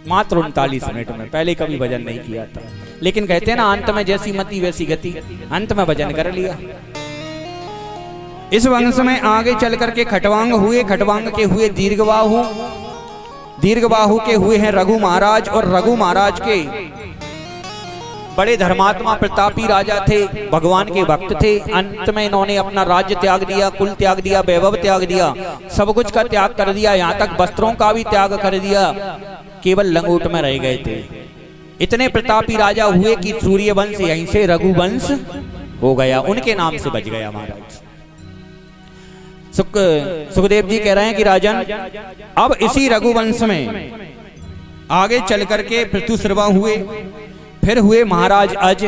मात्र 39 मिनट में। पहले कभी भजन नहीं किया था, लेकिन कहते हैं ना अंत में जैसी मति वैसी गति, अंत में भजन कर लिया। इस वंश में आगे चल करके खटवांग हुए, खटवांग के हुए दीर्घबाहु, दीर्घबाहु के हुए हैं रघु महाराज, और रघु महाराज के बड़े धर्मात्मा प्रतापी राजा थे, भगवान के भक्त थे। अंत में इन्होंने अपना राज्य त्याग दिया, कुल त्याग दिया, वैभव त्याग दिया, सब कुछ का त्याग कर दिया, यहाँ तक वस्त्रों का भी त्याग कर दिया, केवल लंगोट में रह गए थे। इतने प्रतापी राजा हुए कि सूर्यवंश यहीं से रघुवंश हो गया, उनके नाम से बच गया महाराज। सुखदेव जी कह रहे हैं कि राजन, अब इसी रघुवंश में आगे चल करके पृथुश्रवा हुए, फिर हुए महाराज अज,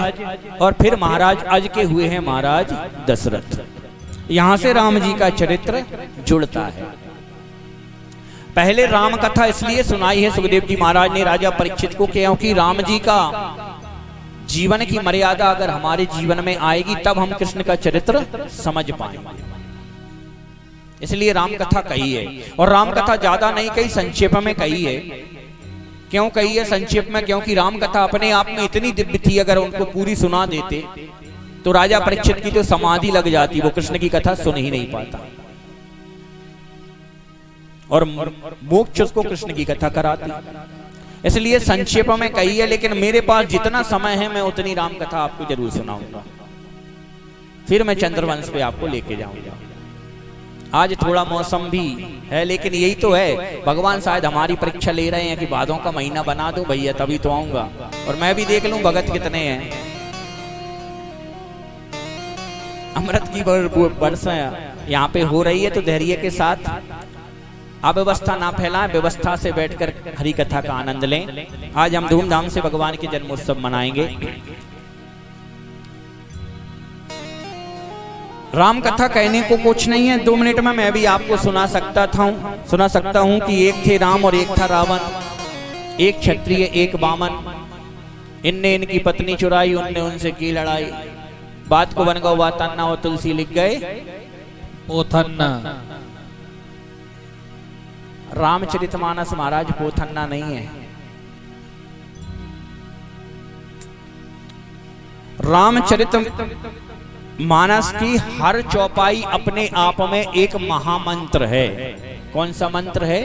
और फिर महाराज अज के हुए हैं महाराज दशरथ। यहां से राम जी का चरित्र जुड़ता है। पहले राम कथा इसलिए सुनाई है सुखदेव जी महाराज ने राजा परीक्षित को, क्योंकि राम जी का जीवन की मर्यादा अगर हमारे जीवन में आएगी तब हम कृष्ण का चरित्र समझ पाएंगे, इसलिए राम कथा कही है। और राम कथा ज्यादा नहीं कही, संक्षेप में कही है। क्यों कही है संक्षेप में? क्योंकि राम कथा अपने आप में इतनी दिव्य थी, अगर उनको पूरी सुना देते तो राजा परीक्षित की तो समाधि लग जाती, वो कृष्ण की कथा सुन ही नहीं पाता, और मोक्ष उसको कृष्ण की कथा कराती। इसलिए संक्षेप में कही है, लेकिन मेरे पास जितना समय है मैं उतनी राम कथा आपको जरूर सुनाऊंगा। फिर मैं चंद्रवंश पे आपको लेके जाऊंगा। आज थोड़ा मौसम भी है, लेकिन यही तो है, भगवान शायद हमारी परीक्षा ले रहे हैं कि भादों का महीना बना दो भैया, तभी तो आऊंगा, और मैं भी देख लूं भगत कितने हैं। अमृत की वर्षा यहाँ पे हो रही है, तो धैर्य के साथ अव्यवस्था ना फैलाएं, व्यवस्था से बैठकर हरि कथा का आनंद लें। आज हम धूमधाम से भगवान के जन्मोत्सव मनाएंगे। राम कथा कहने को कुछ नहीं है, 2 मिनट में मैं भी आपको सुना सकता हूं कि एक थे राम और एक था रावण, एक क्षत्रिय एक बामन, इनने इनकी पत्नी चुराई, उनने उनसे की लड़ाई, बात को बन गवा तन्ना और तुलसी लिख गए पोथन्ना। रामचरितमानस महाराज पोथन्ना नहीं है। रामचरित मानस की हर चौपाई अपने आप में एक महामंत्र है। कौन सा मंत्र है?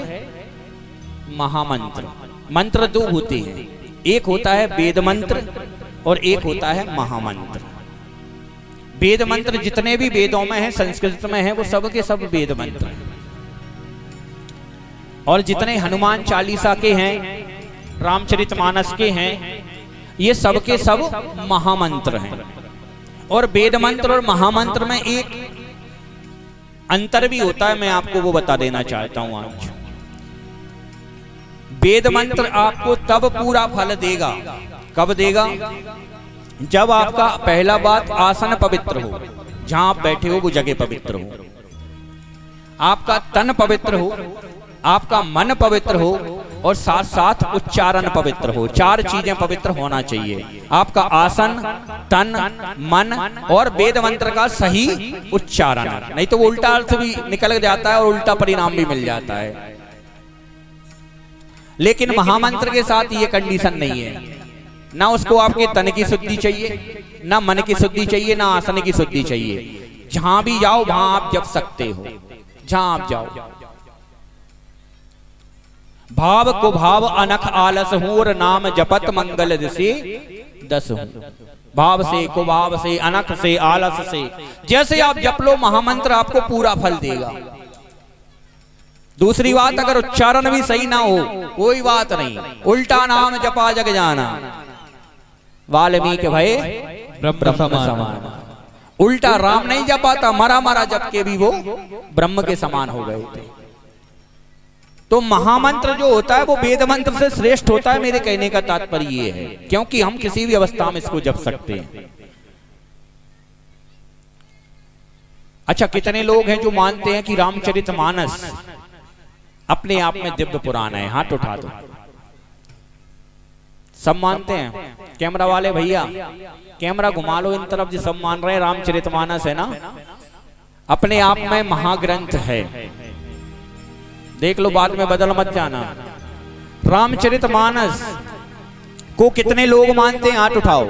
महामंत्र। मंत्र 2 होते हैं, एक होता है वेद मंत्र और एक होता है महामंत्र। वेद मंत्र जितने भी वेदों में है, संस्कृत में है, वो सब के सब वेद मंत्र हैं। और जितने हनुमान चालीसा के हैं, रामचरितमानस के हैं, ये सब के सब महामंत्र हैं। और वेद मंत्र और महामंत्र में एक अंतर भी होता है, मैं आपको वो बता देना चाहता हूं आज। वेद मंत्र आपको तब पूरा फल देगा, कब देगा? जब आपका पहला बात आसन पवित्र हो, जहां आप बैठे हो वो जगह पवित्र हो, आपका तन पवित्र हो, आपका मन पवित्र हो, और साथ साथ उच्चारण पवित्र हो। 4 चीजें पवित्र होना चाहिए, आपका आसन, तन, मन और वेद मंत्र का सही उच्चारण। नहीं तो वो उल्टा अर्थ भी निकल जाता है और उल्टा परिणाम भी मिल जाता है। लेकिन महामंत्र के साथ ये कंडीशन नहीं है, ना उसको आपके तन की शुद्धि चाहिए, ना मन की शुद्धि चाहिए, ना आसन की शुद्धि चाहिए। जहां भी जाओ वहां आप जप सकते हो, जहां आप जाओ। भाव को भाव अनख आलस हूं, और नाम जपत मंगल दिसे 10 हूं। भाव से, को भाव से, अनख से, आलस से, जैसे आप जप लो महामंत्र आपको पूरा फल देगा। दूसरी बात, अगर उच्चारण भी सही ना हो कोई बात नहीं, उल्टा नाम जपा जग जाना, वाल्मीकि भय ब्रह्म समान। उल्टा राम नहीं जपाता, मरा मरा जप के भी वो ब्रह्म के समान हो गए थे। तो महामंत्र जो होता है वो वेद मंत्र से श्रेष्ठ होता है, मेरे कहने का तात्पर्य ये है, क्योंकि हम किसी भी अवस्था में इसको जप सकते हैं। अच्छा, कितने लोग हैं जो मानते हैं कि रामचरितमानस अपने आप में दिव्य पुराण है? हाथ उठा दो। सब मानते हैं? कैमरा वाले भैया कैमरा घुमा लो इन तरफ, जो सब मान रहे हैं रामचरितमानस है ना, अपने आप में महाग्रंथ है। देख लो, बाद में बदल मत जाना। रामचरितमानस को कितने लोग मानते हैं? हाथ उठाओ।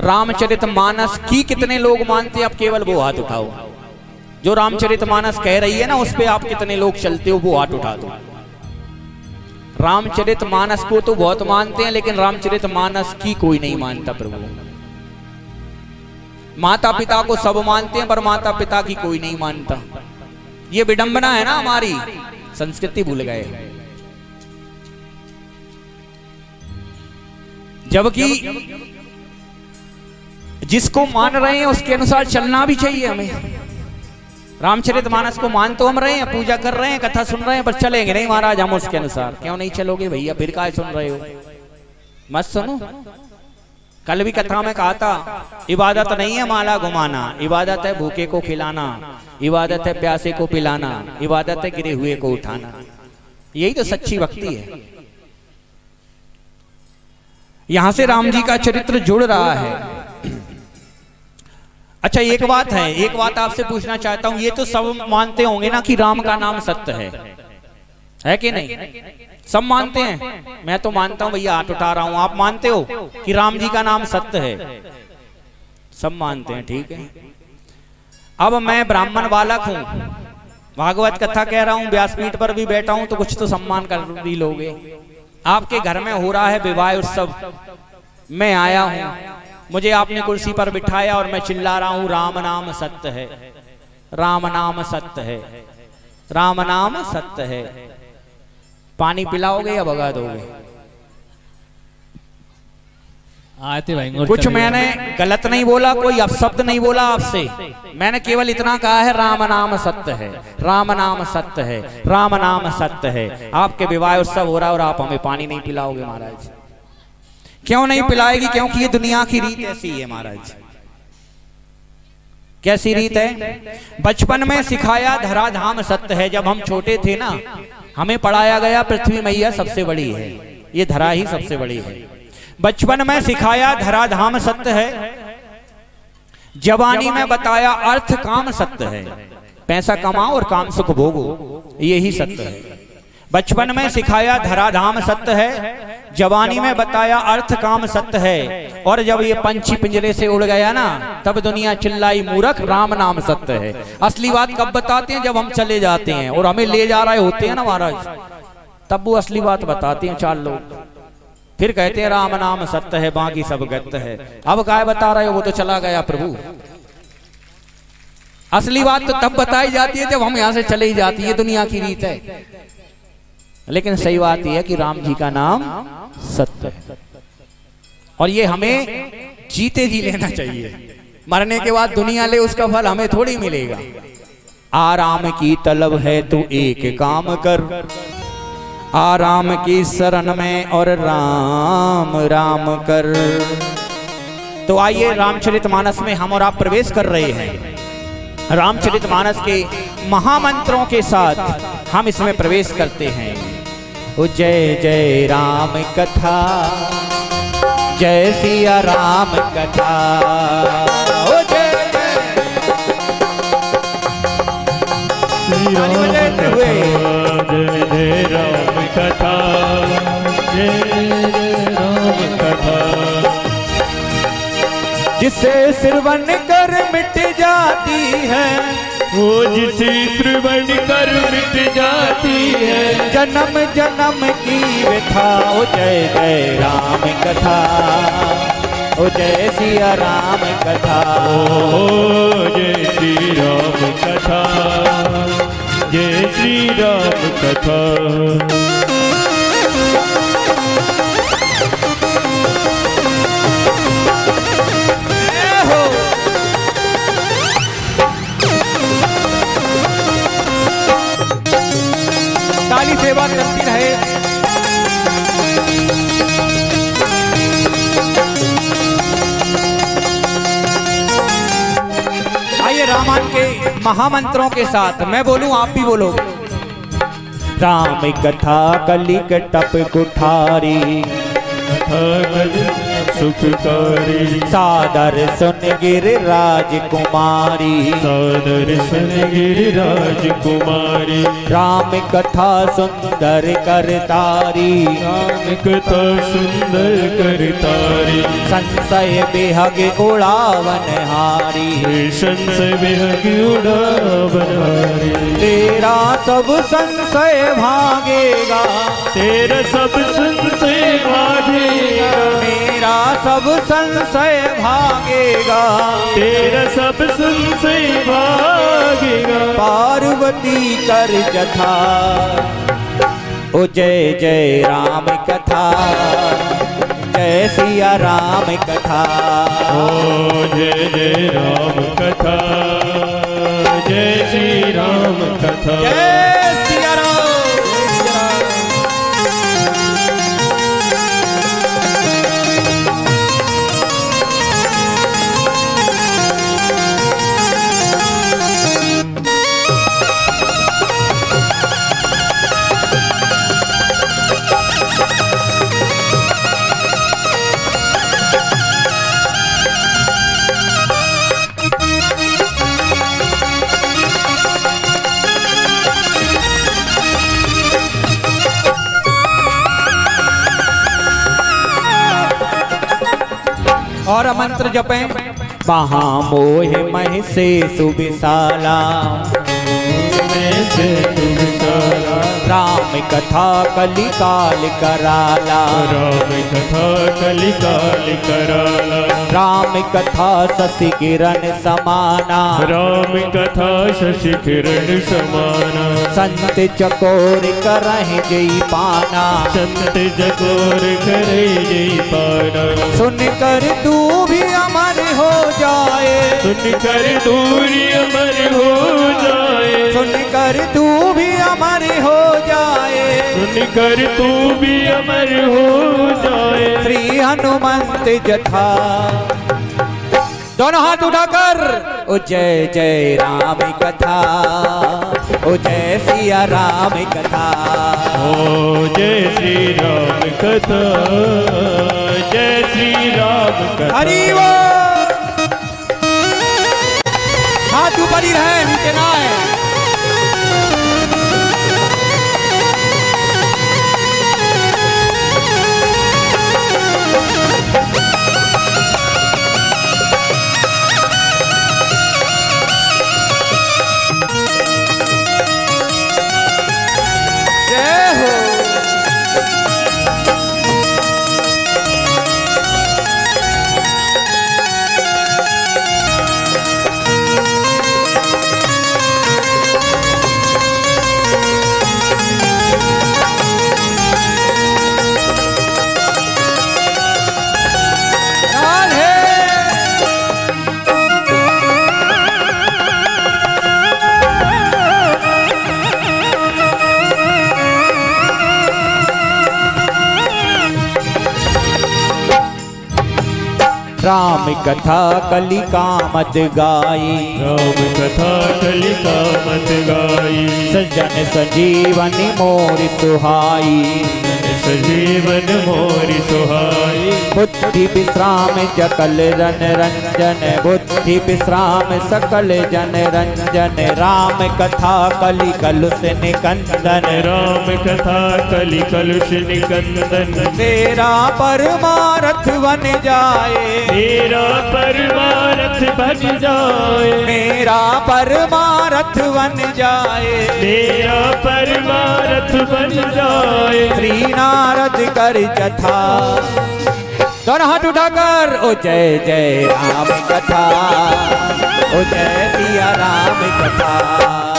रामचरितमानस की कितने लोग मानते हैं? अब केवल वो हाथ उठाओ। जो रामचरितमानस कह रही है ना, उस पे आप कितने लोग चलते हो, वो हाथ उठा दो। रामचरितमानस को तो बहुत मानते हैं, लेकिन रामचरितमानस की कोई नहीं मानता प्रभु। माता पिता को सब मानते हैं, पर माता पिता की कोई नहीं मानता। ये विडंबना है ना, हमारी संस्कृति भूल गए। जबकि जिसको मान रहे हैं उसके अनुसार चलना भी चाहिए हमें। रामचरितमानस को मान तो हम रहे हैं, पूजा कर रहे हैं, कथा सुन रहे हैं, पर चलेंगे नहीं महाराज हम उसके अनुसार। क्यों नहीं चलोगे भैया? फिर काय सुन रहे हो? मत सुनो। कल भी कथा में कहा था, इबादत नहीं है माला घुमाना, इबादत है भूखे को खिलाना, इबादत है प्यासे को पिलाना, इबादत है गिरे हुए को उठाना। यही तो सच्ची भक्ति है। यहां से राम जी का चरित्र जुड़ रहा है। अच्छा, एक बात है, एक बात आपसे पूछना चाहता हूं। ये तो सब मानते होंगे ना कि राम का नाम सत्य है कि नहीं? सब मानते हैं। मैं तो मानता हूं भैया, हाथ उठा रहा हूं। आप मानते हो कि राम जी का नाम सत्य है? सब मानते हैं, ठीक है। अब मैं ब्राह्मण बालक हूं, भागवत कथा कह रहा हूं, व्यासपीठ पर भी बैठा हूं, तो कुछ तो सम्मान कर भी लोगे। आपके घर में हो रहा है विवाह उत्सव, मैं आया हूं, मुझे आपने कुर्सी पर बिठाया और मैं चिल्ला रहा हूं राम नाम सत्य है, राम नाम सत्य है, राम नाम सत्य है। पानी पिलाओगे या भगा दोगे? आते भाई। कुछ मैंने गलत नहीं बोला, कोई अपशब्द नहीं बोला आपसे। मैंने केवल इतना कहा है राम नाम सत्य है, राम नाम सत्य है, राम नाम सत्य है। आपके विवाह उत्सव हो रहा है और आप हमें पानी नहीं पिलाओगे महाराज। क्यों नहीं पिलाएगी? क्योंकि ये दुनिया की रीत ऐसी है महाराज। कैसी रीत है? बचपन में सिखाया धराधाम सत्य है। जब हम छोटे थे ना, हमें पढ़ाया गया पृथ्वी मैया सबसे बड़ी है, ये धरा ही सबसे बड़ी है। बचपन में सिखाया धराधाम सत्य है, जवानी में बताया अर्थ काम सत्य है। पैसा कमाओ और काम सुख भोगो, यही सत्य है। बचपन में सिखाया धराधाम सत्य है, जवानी में बताया अर्थ काम सत्य है। और जब ये पंछी पिंजरे से उड़ गया ना, तब दुनिया चिल्लाई मूर्ख राम नाम सत्य है। असली बात कब बताते हैं? जब हम चले जाते हैं और हमें ले जा रहे होते हैं ना महाराज, तब वो असली बात बताते हैं चार लोग। फिर कहते हैं राम नाम सत्य है, बाकी सब गत्य है। अब काय बता रहे हो? वो तो चला गया प्रभु। असली बात तो तब बताई जाती है जब हम यहां से चले ही जाती है, दुनिया की रीत है। लेकिन सही बात यह है कि राम जी का नाम सत्य है, और ये हमें जीते जी लेना चाहिए। मरने के बाद दुनिया ले, उसका फल हमें थोड़ी मिलेगा। आराम की तलब है तो एक काम कर, आराम की शरण में और राम राम कर। तो आइए रामचरितमानस में हम और आप प्रवेश कर रहे हैं। रामचरितमानस के महामंत्रों के साथ हम इसमें प्रवेश करते हैं। ओ जय जय राम कथा, जय सिया राम कथा, ओ जय जय श्री राम कथा, जय राम कथा, जय राम कथा। जिसे श्रवण कर मिट जाती है, वो जिसे श्रवण कर मिट जाती है, जन्म जन्म की व्यथा। ओ जय जय राम कथा, ओ जय सिया राम कथा, ओ जय श्री राम कथा, जय श्री राम कथा। ताली सेवा करती रहे। आइए रामायण के महामंत्रों के साथ मैं बोलूं, आप भी बोलो। राम कथा कलिक टप कुठारी, कथा कज सुखकारी। सादर सुन गिरिराज कुमारी, सादर सुन गिरिराज कुमारी। राम कथा सुंदर करतारी, राम कथा सुंदर करतारी। संशय बेहग उड़ावन हारी, संशय बेहग उड़ावन हारी। तेरा सब संशय भागेगा, तेरा सब संशय भागेगा। मेरा सब संशय भागेगा, तेरा सब संशय भागेगा। पार्वती कर जथा, ओ जय जय राम कथा, जय सिया राम कथा। ओ जय जय राम कथा, जय श्री राम कथा। जय सिया राम। और मंत्र जपें। महामोह मह से सुविशाला, से तुम सारा। राम कथा कलिकाल कराला, राम कथा कलिकाल कराला। राम कथा शशि किरण समाना, राम कथा शशि किरण समाना। संत चकोर करहि जई पाना, संत जगोर करे जय पाना। सुन कर तू भी अमर हो जाए, सुन कर दूरी अमर हो जाए। सुन कर तू भी अमर हो जाए, सुन कर तू भी अमर हो जाए। श्री हनुमंत जथा। दोनों हाथ उठाकर ओ जय जय राम कथा, ओ जय सिया राम कथा। ओ जय श्री राम कथा, जय श्री राम कथा। हरि बोल। हाथ ऊपर ही रहे, नीचे ना आए। जय हो। राम कथा कलिका मत गाई, राम कथा कलिका मत गाई। सजन संजीवन मोर सुहाई, सजीवन मोरि सुहाई। बुद्धि विश्राम सकल रन रंजन, बुद्धि विश्राम सकल जन रंजन। राम कथा कलि कलुष निकंदन, राम कथा कलि कलुष निकंदन। तेरा परमारथ बन जाए, मेरा परमारथ बन जाए। मेरा परमारथ बन जाए, मेरा परमारथ बन जाए। श्री नारद कर जथा। दोनों हाथ उठाकर ओ जय जय राम कथा, ओ जय सिया राम कथा।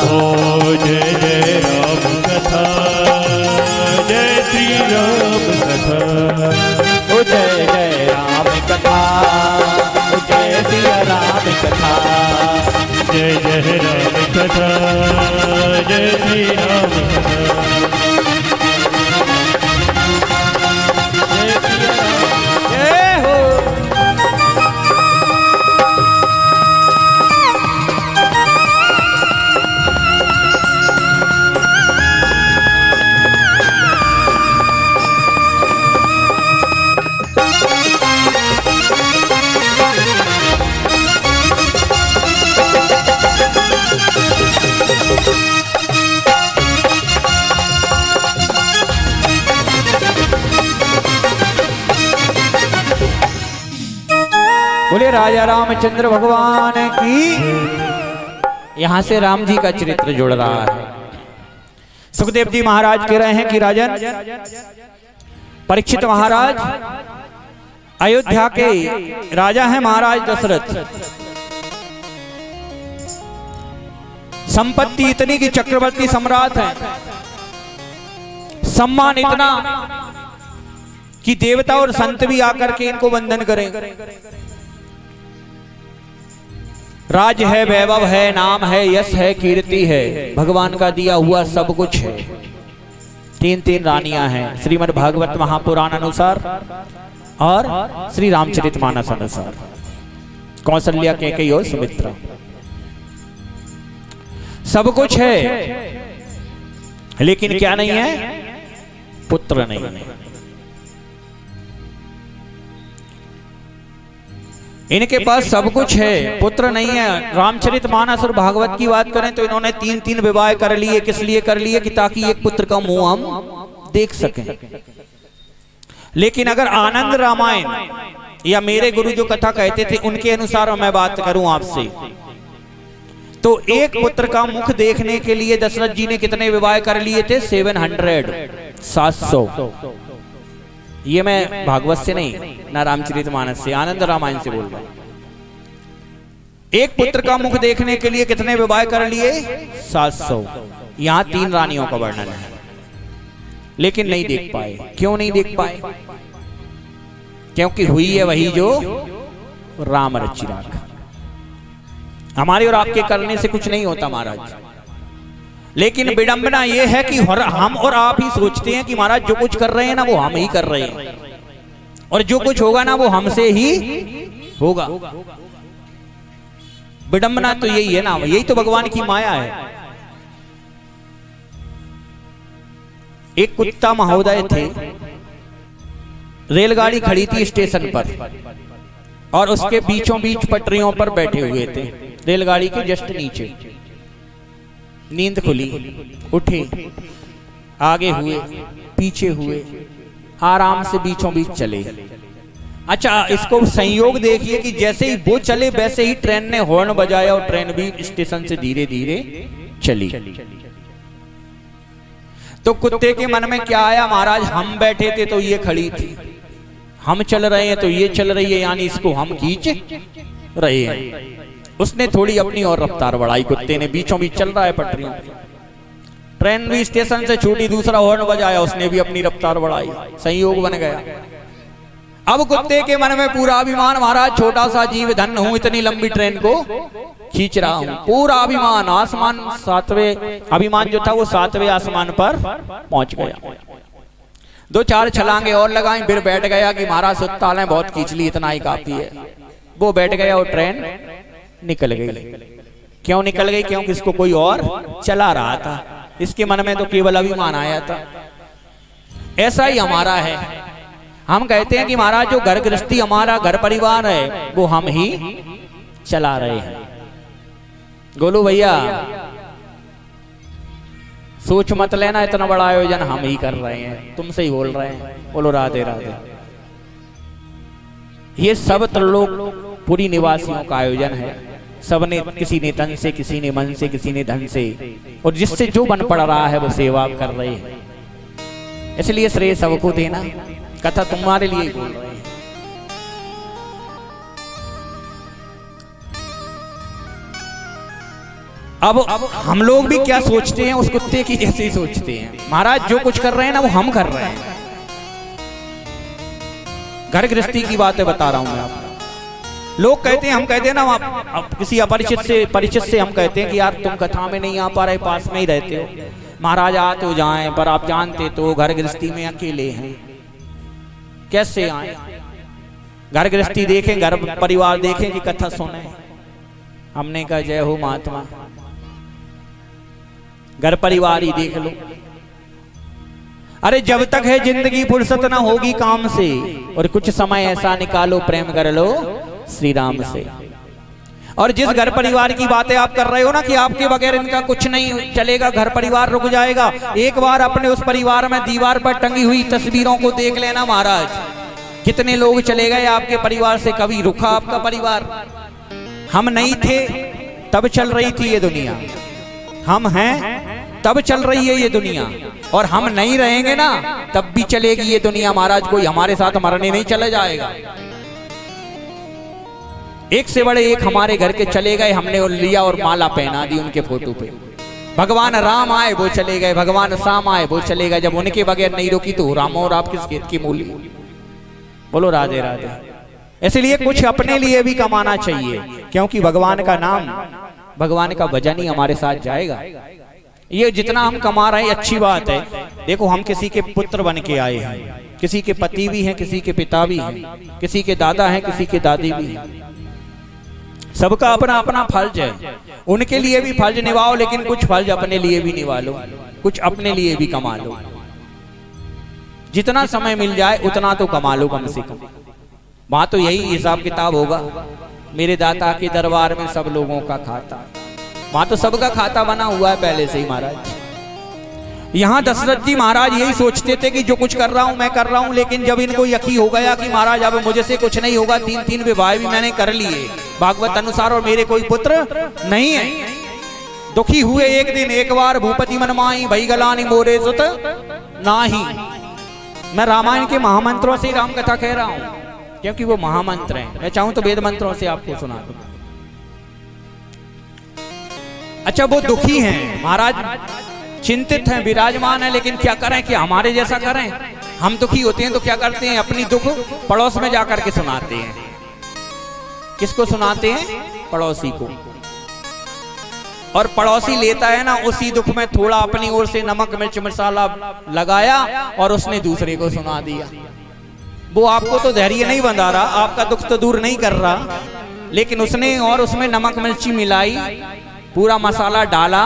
ओ जय जय राम कथा, जय श्री राम कथा। ओ जय जय राम कथा, ओ जय सिया राम कथा। जय जय राम कथा, जय श्री राम कथा। जय हो। राजा रामचंद्र भगवान की। यहां से राम जी का चरित्र जुड़ रहा है। सुखदेव जी महाराज कह रहे हैं कि राजन, परीक्षित महाराज अयोध्या के राजा हैं, महाराज दशरथ। संपत्ति इतनी कि चक्रवर्ती सम्राट हैं, सम्मान इतना कि देवता और संत भी आकर के इनको वंदन करें। राज है, वैभव है, नाम है, यश है, कीर्ति है, भगवान का दिया हुआ सब कुछ है। 3 रानियां हैं श्रीमद् भागवत महापुराण अनुसार और श्री रामचरितमानस अनुसार, कौशल्या, कैकेयी और सुमित्रा। सब कुछ है, लेकिन क्या नहीं है? पुत्र नहीं है। इनके पास सब कुछ है, पुत्र नहीं है। रामचरितमानस और भागवत की बात करें तो इन्होंने 3 विवाह कर लिए। किस लिए कर लिए? कि ताकि एक पुत्र का मुंह हम देख सकें। लेकिन अगर आनंद रामायण या मेरे गुरु जो कथा कहते थे उनके अनुसार मैं बात करूं आपसे, तो एक पुत्र का मुख देखने के लिए दशरथ जी ने कितने विवाह कर लिए थे? 700। ये मैं भागवत से नहीं, ना रामचरितमानस से, आनंद रामायण से बोल रहा हूं। एक पुत्र का मुख देखने के लिए कितने विवाह कर लिए? 700। यहां 3 रानियों का वर्णन है, लेकिन नहीं देख पाए। क्यों नहीं देख पाए? क्योंकि हुई है वही जो राम रचि राख। हमारे और आपके करने से कुछ नहीं होता महाराज, लेकिन विडंबना यह है कि हम और आप ही सोचते हैं कि महाराज जो कुछ कर रहे हैं ना वो हम ही कर रहे हैं, और जो कुछ होगा ना वो हमसे ही होगा। विडंबना तो यही है ना, यही तो भगवान की माया है। एक कुत्ता महोदय थे, रेलगाड़ी खड़ी थी स्टेशन पर और उसके बीचों बीच पटरियों पर बैठे हुए थे, रेलगाड़ी के जस्ट नीचे। नींद खुली, उठे, आगे हुए, पीछे हुए, आराम से बीचों बीच चले। अच्छा, इसको संयोग देखिए कि जैसे ही वो चले वैसे ही ट्रेन ने हॉर्न बजाया और ट्रेन भी स्टेशन से धीरे धीरे चली। तो कुत्ते के मन में क्या आया? महाराज हम बैठे थे तो ये खड़ी थी, हम चल रहे हैं तो ये चल रही है, यानी इसको हम खींच रहे हैं। उसने थोड़ी अपनी और रफ्तार बढ़ाई, कुत्ते ने। बीचों बीच चल रहा है पटरियों, ट्रेन भी स्टेशन से छूटी, दूसरा हॉर्न बजाया, उसने भी अपनी रफ्तार बढ़ाई, संयोग बन गया। अब कुत्ते के मन में पूरा अभिमान, महाराज छोटा सा जीव धन हूं, इतनी लंबी ट्रेन को खींच रहा हूं, पूरा अभिमान। आसमान 7वें अभिमान जो था वो 7वें आसमान पर पहुंच गया। 2-4 छलांगे और लगाई, फिर बैठ गया कि महाराज सुत्ता है, बहुत खींच ली, इतना ही काफी है। वो बैठ गया और ट्रेन निकल गई। क्यों निकल गई? क्योंकि इसको कोई और चला रहा था, इसके मन में तो केवल अभिमान आया था। ऐसा ही हमारा है। हम कहते हैं कि महाराज जो घर गृहस्थी हमारा घर परिवार है वो हम ही चला रहे हैं। गोलू भैया सोच मत लेना, इतना बड़ा आयोजन हम ही कर रहे हैं, तुमसे ही बोल रहे हैं। बोलो राधे राधे। ये सब त्रिलोकपुरी निवासियों का आयोजन है। सबने, किसी ने तन से, किसी ने मन से, किसी ने धन से, और जिससे जो बन पड़ रहा है वो सेवा कर रहे हैं। इसलिए श्रेय सबको देना, कथा तुम्हारे लिए ही बोल रहे हैं। अब हम लोग भी क्या सोचते हैं? उस कुत्ते की जैसे ही सोचते हैं। महाराज जो कुछ कर रहे हैं ना वो हम कर रहे हैं। घर गृहस्थी की बातें बता रहा हूं मैं आपको। लोग कहते हैं, हम कहते हैं ना, आप किसी अपरिचित से परिचित से हम कहते हैं कि यार तुम कथा में नहीं आ पा रहे, पास में ही रहते हो, महाराज आ तो जाएं, पर आप जानते तो घर गृहस्थी में अकेले हैं, कैसे आए? घर गृहस्थी देखें, घर परिवार देखें कि कथा सुने। हमने कहा जय हो महात्मा, घर परिवार ही देख लो। अरे जब तक है जिंदगी फुर्सत ना होगी काम से, और कुछ समय ऐसा निकालो प्रेम कर लो श्री राम से। और जिस घर परिवार की बातें आप कर रहे हो ना कि आपके बगैर इनका कुछ नहीं चलेगा, घर परिवार रुक जाएगा, एक बार अपने उस परिवार में दीवार पर टंगी हुई तस्वीरों को देख लेना महाराज। कितने लोग चले गए आपके परिवार से, कभी रुका आपका परिवार? हम नहीं थे तब चल रही थी ये दुनिया, हम हैं तब चल रही है ये दुनिया, और हम नहीं रहेंगे ना तब भी चलेगी ये दुनिया महाराज। कोई हमारे साथ मरने नहीं चला जाएगा। एक से बड़े एक हमारे घर के चले गए, हमने लिया और माला पहना दी उनके फोटो पे। भगवान राम आए वो चले गए, भगवान श्याम आए वो चले गए। जब उनके बगैर नहीं रोकी तो राम और आप किस खेत की मूली? बोलो राधे राधे। इसलिए कुछ अपने लिए भी कमाना चाहिए, क्योंकि भगवान का नाम, भगवान का भजन ही हमारे साथ जाएगा। ये जितना हम कमा रहे हैं अच्छी बात है। देखो हम किसी के पुत्र बन के आए हैं, किसी के पति भी हैं, किसी के पिता भी हैं, किसी के दादा हैं, किसी के दादी भी हैं। सबका अपना अपना फर्ज है, उनके लिए भी फर्ज निभाओ, लेकिन कुछ फर्ज अपने लिए भी निभा लो, कुछ अपने लिए भी कमा लो। जितना समय मिल जाए उतना तो कमा लो कम से कम। वहां तो यही हिसाब किताब होगा, मेरे दाता के दरबार में सब लोगों का खाता। वहां तो सबका खाता बना हुआ है पहले से ही महाराज। यहाँ दशरथ जी महाराज यही सोचते थे कि जो कुछ कर रहा हूं मैं कर रहा हूं, लेकिन जब इनको यकीन हो गया कि महाराज अब मुझे से कुछ नहीं होगा, 3 विवाह भी मैंने कर लिए भागवत अनुसार, और मेरे कोई पुत्र नहीं है। दुखी हुए एक दिन, एक बार भूपति मन माई भई गलानी मोरे सुत नाही। मैं रामायण के महामंत्रों से राम कथा कह रहा हूं, क्योंकि वो महामंत्र हैं। मैं चाहूं तो वेद मंत्रों से आपको सुना दूं। अच्छा वो दुखी हैं महाराज, चिंतित हैं, विराजमान है, लेकिन क्या करें कि हमारे जैसा करें। हम दुखी होते हैं तो क्या करते हैं, अपनी दुख पड़ोस में जाकर के सुनाते हैं। किसको सुनाते हैं? पड़ोसी को। और पड़ोसी लेता है ना, उसी दुख में थोड़ा अपनी ओर से नमक मिर्च मसाला लगाया और उसने दूसरे को सुना दिया। वो आपको तो धैर्य नहीं बंधा रहा, आपका दुख तो दूर नहीं कर रहा, लेकिन उसने और उसमें नमक मिर्ची मिलाई, पूरा मसाला डाला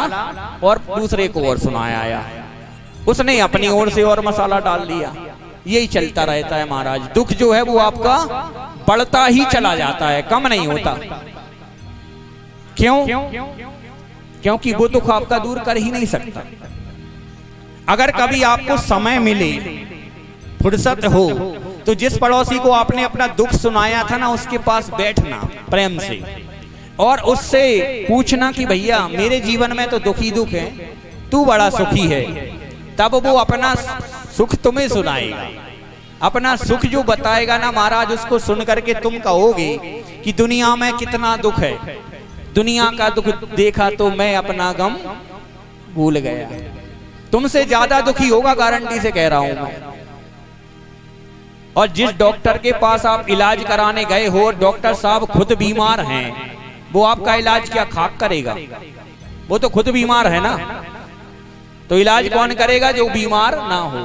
और दूसरे को और सुनाया। उसने अपनी ओर से और मसाला डाल दिया। यही चलता रहता है महाराज। दुख जो है वो आपका बढ़ता ही चला जाता है, कम नहीं होता। क्यों? क्योंकि वो दुख आपका दूर कर ही नहीं सकता। अगर कभी आपको समय मिले, फुर्सत हो, तो जिस पड़ोसी को आपने अपना दुख सुनाया था ना, उसके पास बैठना प्रेम से और उससे पूछना कि भैया मेरे जीवन में तो दुख ही दुख है, तू बड़ा सुखी है। तब वो अपना सुख तुम्हें सुनाएगा। अपना सुख जो बताएगा ना महाराज, उसको सुन करके तुम कहोगे कि दुनिया में कितना दुख है, दुनिया का दुख देखा तो मैं अपना गम भूल गया। तुमसे ज्यादा दुखी होगा, गारंटी से कह रहा हूं मैं। और जिस डॉक्टर के पास आप इलाज कराने गए हो, डॉक्टर साहब खुद बीमार हैं, वो आपका इलाज क्या खाक करेगा? वो तो खुद बीमार है ना, तो इलाज कौन करेगा? जो बीमार ना हो।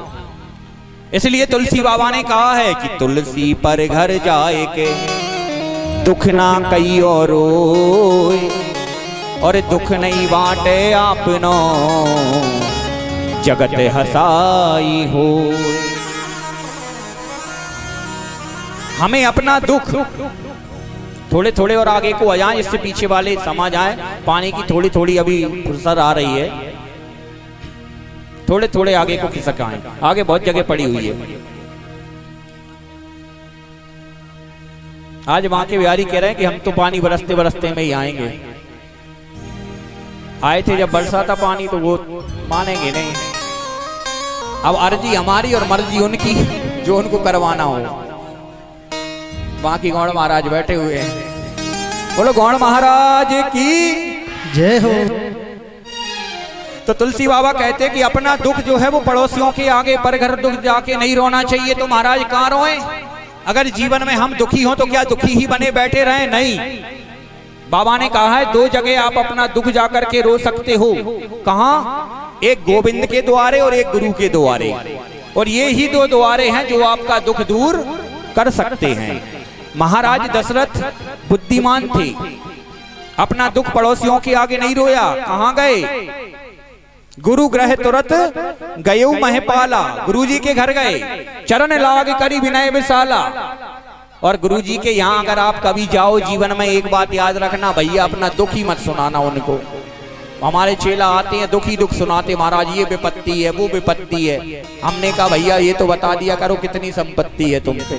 इसलिए तुलसी बाबा ने कहा है कि तुलसी पर घर जाए के दुख ना कई और दुख नहीं बांटे आपनो जगत हसाई हो। हमें अपना दुख थोड़े थोड़े और आगे को आ जाए, इससे पीछे वाले समझ आए। पानी की थोड़ी थोड़ी अभी फुर्सत आ रही है, थोड़े थोड़े आगे को खिसक आए। आगे बहुत जगह पड़ी हुई है। आज वहां के बिहारी कह रहे हैं कि हम तो पानी बरसते बरसते में ही आएंगे। आए थे जब बरसा था पानी, तो वो मानेंगे नहीं। अब अर्जी हमारी और मर्जी उनकी, जो उनको करवाना हो। वहां की गौड़ महाराज बैठे हुए हैं। बोलो गौड़ महाराज की जय हो। तो तुलसी बाबा कहते कि अपना दुख जो है वो पड़ोसियों के आगे पर घर दुख जाके नहीं रोना चाहिए। तो महाराज कहाँ रोए? अगर जीवन में हम दुखी हो तो क्या दुखी ही बने बैठे रहें? नहीं। बाबा ने कहा है 2 जगह आप अपना दुख जाकर के रो सकते हो। कहाँ? एक गोविंद के द्वारे और एक गुरु के द्वारे। और ये ही 2 द्वारे हैं जो आपका दुख दूर कर सकते हैं। महाराज दशरथ बुद्धिमान थे, अपना दुख पड़ोसियों के आगे नहीं रोया। कहां गए? गुरु ग्रह तुरत गयो महपाला। गुरुजी के घर गए, चरण लाग करी विनय विशाला। और गुरुजी के यहाँ अगर आप कभी जाओ जीवन में, एक बात याद रखना भैया, अपना दुख ही मत सुनाना उनको। हमारे चेला आते हैं दुखी दुख सुनाते, महाराज ये विपत्ति है वो विपत्ति है। हमने कहा भैया ये तो बता दिया करो कितनी संपत्ति है तुम पे।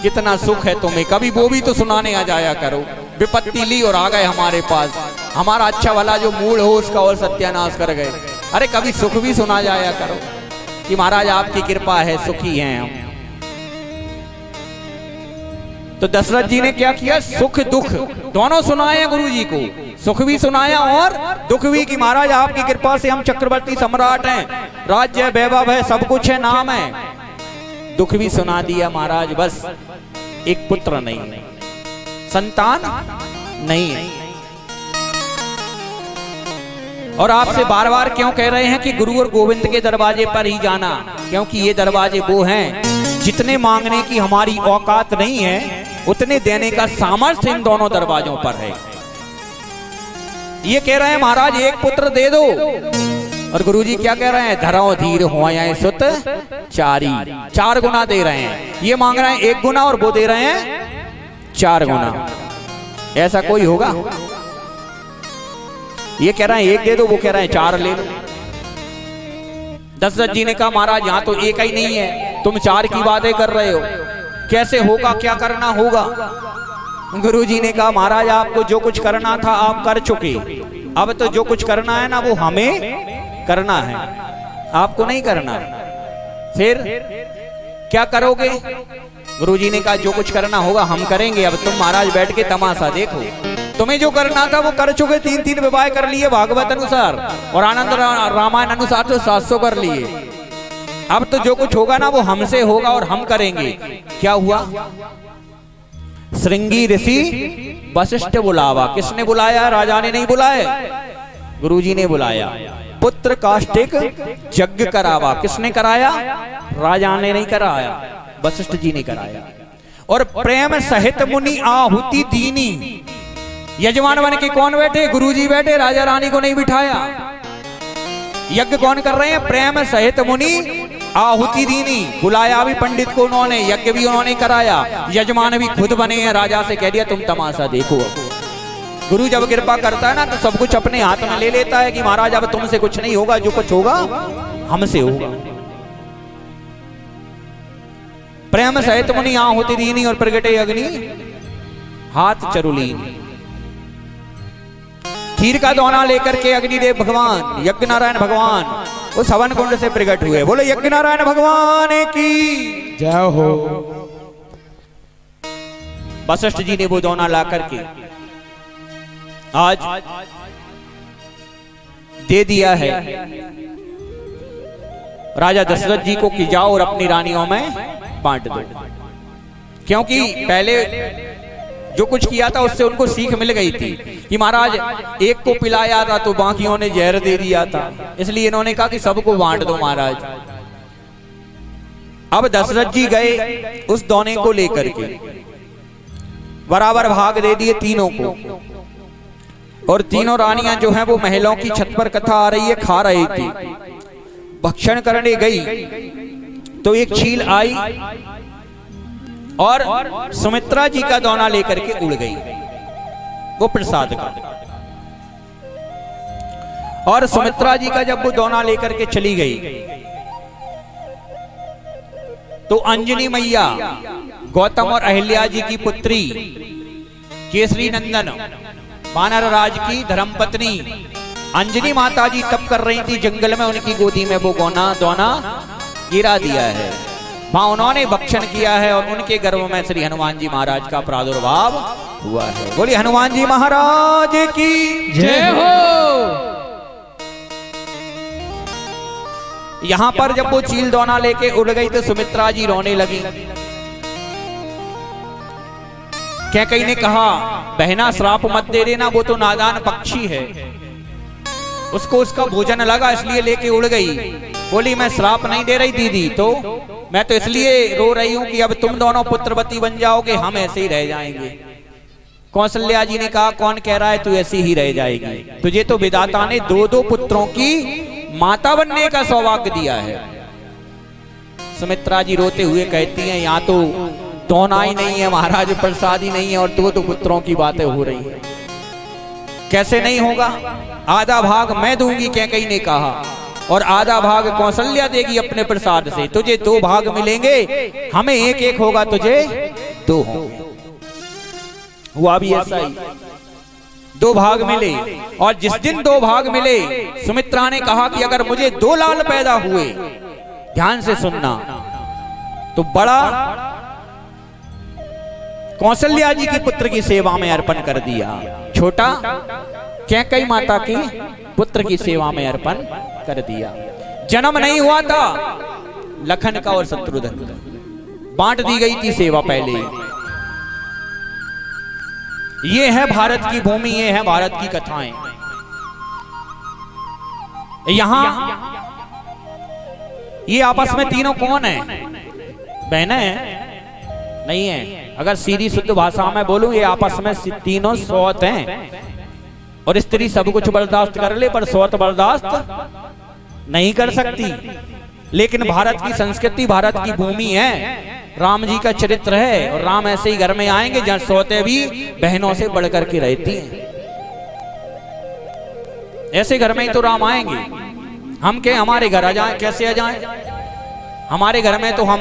कितना सुख है तुम्हें, कभी वो भी तो सुनाने आ जाया करो। विपत्ति ली और आ गए हमारे पास, हमारा अच्छा वाला जो मूड हो उसका और सत्यानाश कर गए। अरे कभी सुख भी सुना जाया करो कि महाराज आपकी कृपा है, सुखी हैं हम। तो दशरथ जी ने क्या किया, सुख दुख दोनों सुनाए गुरु जी को, सुख भी सुनाया और दुख भी कि महाराज आपकी कृपा से हम चक्रवर्ती सम्राट हैं, राज्य वैभव है, सब कुछ है, नाम है। दुख भी सुना दिया महाराज, बस एक पुत्र नहीं, संतान नहीं है। और आपसे बार बार क्यों कह रहे हैं कि गुरु और गोविंद के दरवाजे पर ही जाना, क्योंकि ये दरवाजे वो हैं जितने मांगने की हमारी औकात नहीं है उतने देने का सामर्थ्य इन दोनों दरवाजों पर है। ये कह रहे हैं महाराज एक पुत्र दे दो, और गुरुजी क्या कह रहे हैं, धरो धीर होया सुत चारी, 4 गुना दे रहे हैं। ये मांग रहे हैं 1 गुना और वो दे रहे हैं 4 गुना। ऐसा कोई होगा? ये कह रहे हैं 1 दे दो, वो कह रहे हैं 4 ले लो। दशरथ जी ने कहा महाराज यहाँ तो एक ही नहीं है, तुम 4 की बातें कर रहे हो, कैसे होगा, क्या करना होगा? गुरुजी ने कहा महाराज आपको जो कुछ करना था आप कर चुके, अब तो जो कुछ करना है ना वो हमें करना है, आपको नहीं करना। फिर क्या करोगे? गुरुजी ने कहा जो कुछ करना होगा हम करेंगे, अब तुम महाराज बैठ के तमाशा देखो। तुम्हें जो करना था वो कर चुके, 3 विवाह कर लिए भागवत अनुसार, और आनंद रामायण अनुसार तो 700 कर लिए। अब तो जो कुछ होगा ना वो हमसे होगा और हम करेंगे। क्या हुआ? श्रृंगी ऋषि वशिष्ठ बुलावा। किसने बुलाया? राजा ने नहीं बुलाया, गुरुजी ने बुलाया। पुत्र काष्टिक यज्ञ करावा। किसने कराया? राजा ने नहीं कराया, वशिष्ठ जी ने कराया। और प्रेम सहित मुनि आहुति दीनी। यजमान बन के कौन बैठे? गुरुजी बैठे, राजा रानी को नहीं बिठाया। यज्ञ कौन कर रहे हैं? प्रेम सहित मुनि आहुति दीनी। बुलाया भी पंडित को उन्होंने, यज्ञ भी उन्होंने कराया, यजमान भी खुद बने हैं। राजा से कह दिया तुम तमाशा देखो। गुरु जब कृपा करता है ना तो सब कुछ अपने हाथ में ले लेता है कि महाराज अब तुमसे कुछ नहीं होगा, जो कुछ होगा हमसे होगा। प्रेम सहित मुनि आहुति दीनी और प्रगटे अग्नि हाथ चरुलीनी। खीर का दोना लेकर के अग्निदेव भगवान, यज्ञ नारायण भगवान उस हवन कुंड से प्रकट हुए। बोले यज्ञ नारायण भगवान की जय हो। वशिष्ठ जी ने वो दोना ला करके आज दे दिया है राजा दशरथ जी को कि जाओ और अपनी रानियों में बांट दो। क्योंकि पहले जो कुछ किया था उससे उनको सीख मिल गई थी कि महाराज एक को पिलाया था तो बाकियों ने जहर दे दिया था, इसलिए इन्होंने कहा कि सबको बांट दो महाराज। अब दशरथ जी गए उस दोने को लेकर के, बराबर भाग दे दिए तीनों को, और तीनों रानियां जो हैं वो महलों की छत पर कथा आ रही है खा रही थी। भक्षण करने गई तो एक चील आई और सुमित्रा जी का दोना लेकर के उड़ गई, वो प्रसाद का। और सुमित्रा जी का जब वो दोना लेकर के चली गई तो अंजनी मैया गौतम और अहिल्या जी की पुत्री, केसरी नंदन वानर राज की धर्मपत्नी अंजनी माता जी तप कर रही थी जंगल में, उनकी गोदी में वो दोना गिरा दिया है। वहां उन्होंने भक्षण किया है और उनके गर्भ में श्री हनुमान जी महाराज का प्रादुर्भाव हुआ है। बोलिए हनुमान जी महाराज की जय हो। यहां पर जब वो चील दोना लेके उड़ गई तो सुमित्रा जी रोने लगी। कैकेयी ने कहा बहना श्राप मत दे देना, वो तो नादान पक्षी है, उसको उसका भोजन लगा इसलिए लेके उड़ गई। बोली मैं श्राप नहीं दे रही दीदी, तो मैं तो इसलिए रो रही हूं कि अब तुम दोनों पुत्रवती बन जाओगे, हम ऐसे ही रह जाएंगे। कौशल्या जी ने कहा कौन कह रहा है तू ऐसी ही रह जाएगी, तुझे तो विधाता ने 2-2 पुत्रों की माता बनने का सौभाग्य दिया है। सुमित्रा जी रोते हुए कहती हैं यहाँ तो दोना ही नहीं है महाराज, प्रसाद ही नहीं है और 2-2 पुत्रों की बातें हो रही है, कैसे नहीं होगा? आधा भाग मैं दूंगी कैकेयी ने कहा, और आधा भाग कौशल्या देगी अपने प्रसाद से। तुझे 2 भाग मिलेंगे, हमें 1-1 होगा, तुझे दो होंगे। हुआ भी ऐसा ही, दो भाग मिले। और जिस दिन दो भाग मिले, सुमित्रा ने कहा कि अगर मुझे दो लाल पैदा हुए, ध्यान से सुनना, तो बड़ा कौशल्या जी के पुत्र की सेवा में अर्पण कर दिया, छोटा कैकेयी माता की पुत्र की सेवा में अर्पण कर दिया। जन्म नहीं हुआ था लखन का और शत्रुघ्न का, बांट दी गई थी सेवा पहले ही। ये है भारत की भूमि, ये है भारत की कथाएं। यहां ये आपस में तीनों कौन है? बहनें हैं? नहीं है। अगर सीधी शुद्ध भाषा में बोलूं, ये आपस में तीनों सौत हैं। और स्त्री सब कुछ बर्दाश्त कर ले, पर सौत बर्दाश्त नहीं कर सकती। लेकिन भारत की संस्कृति, भारत की भूमि है, राम जी का चरित्र है। और राम ऐसे ही घर में आएंगे जहां सौतें भी बहनों से बढ़कर के रहती हैं। ऐसे घर में ही तो राम आएंगे। हम के हमारे घर आ जाएं, कैसे आ जाएं? हमारे घर में तो हम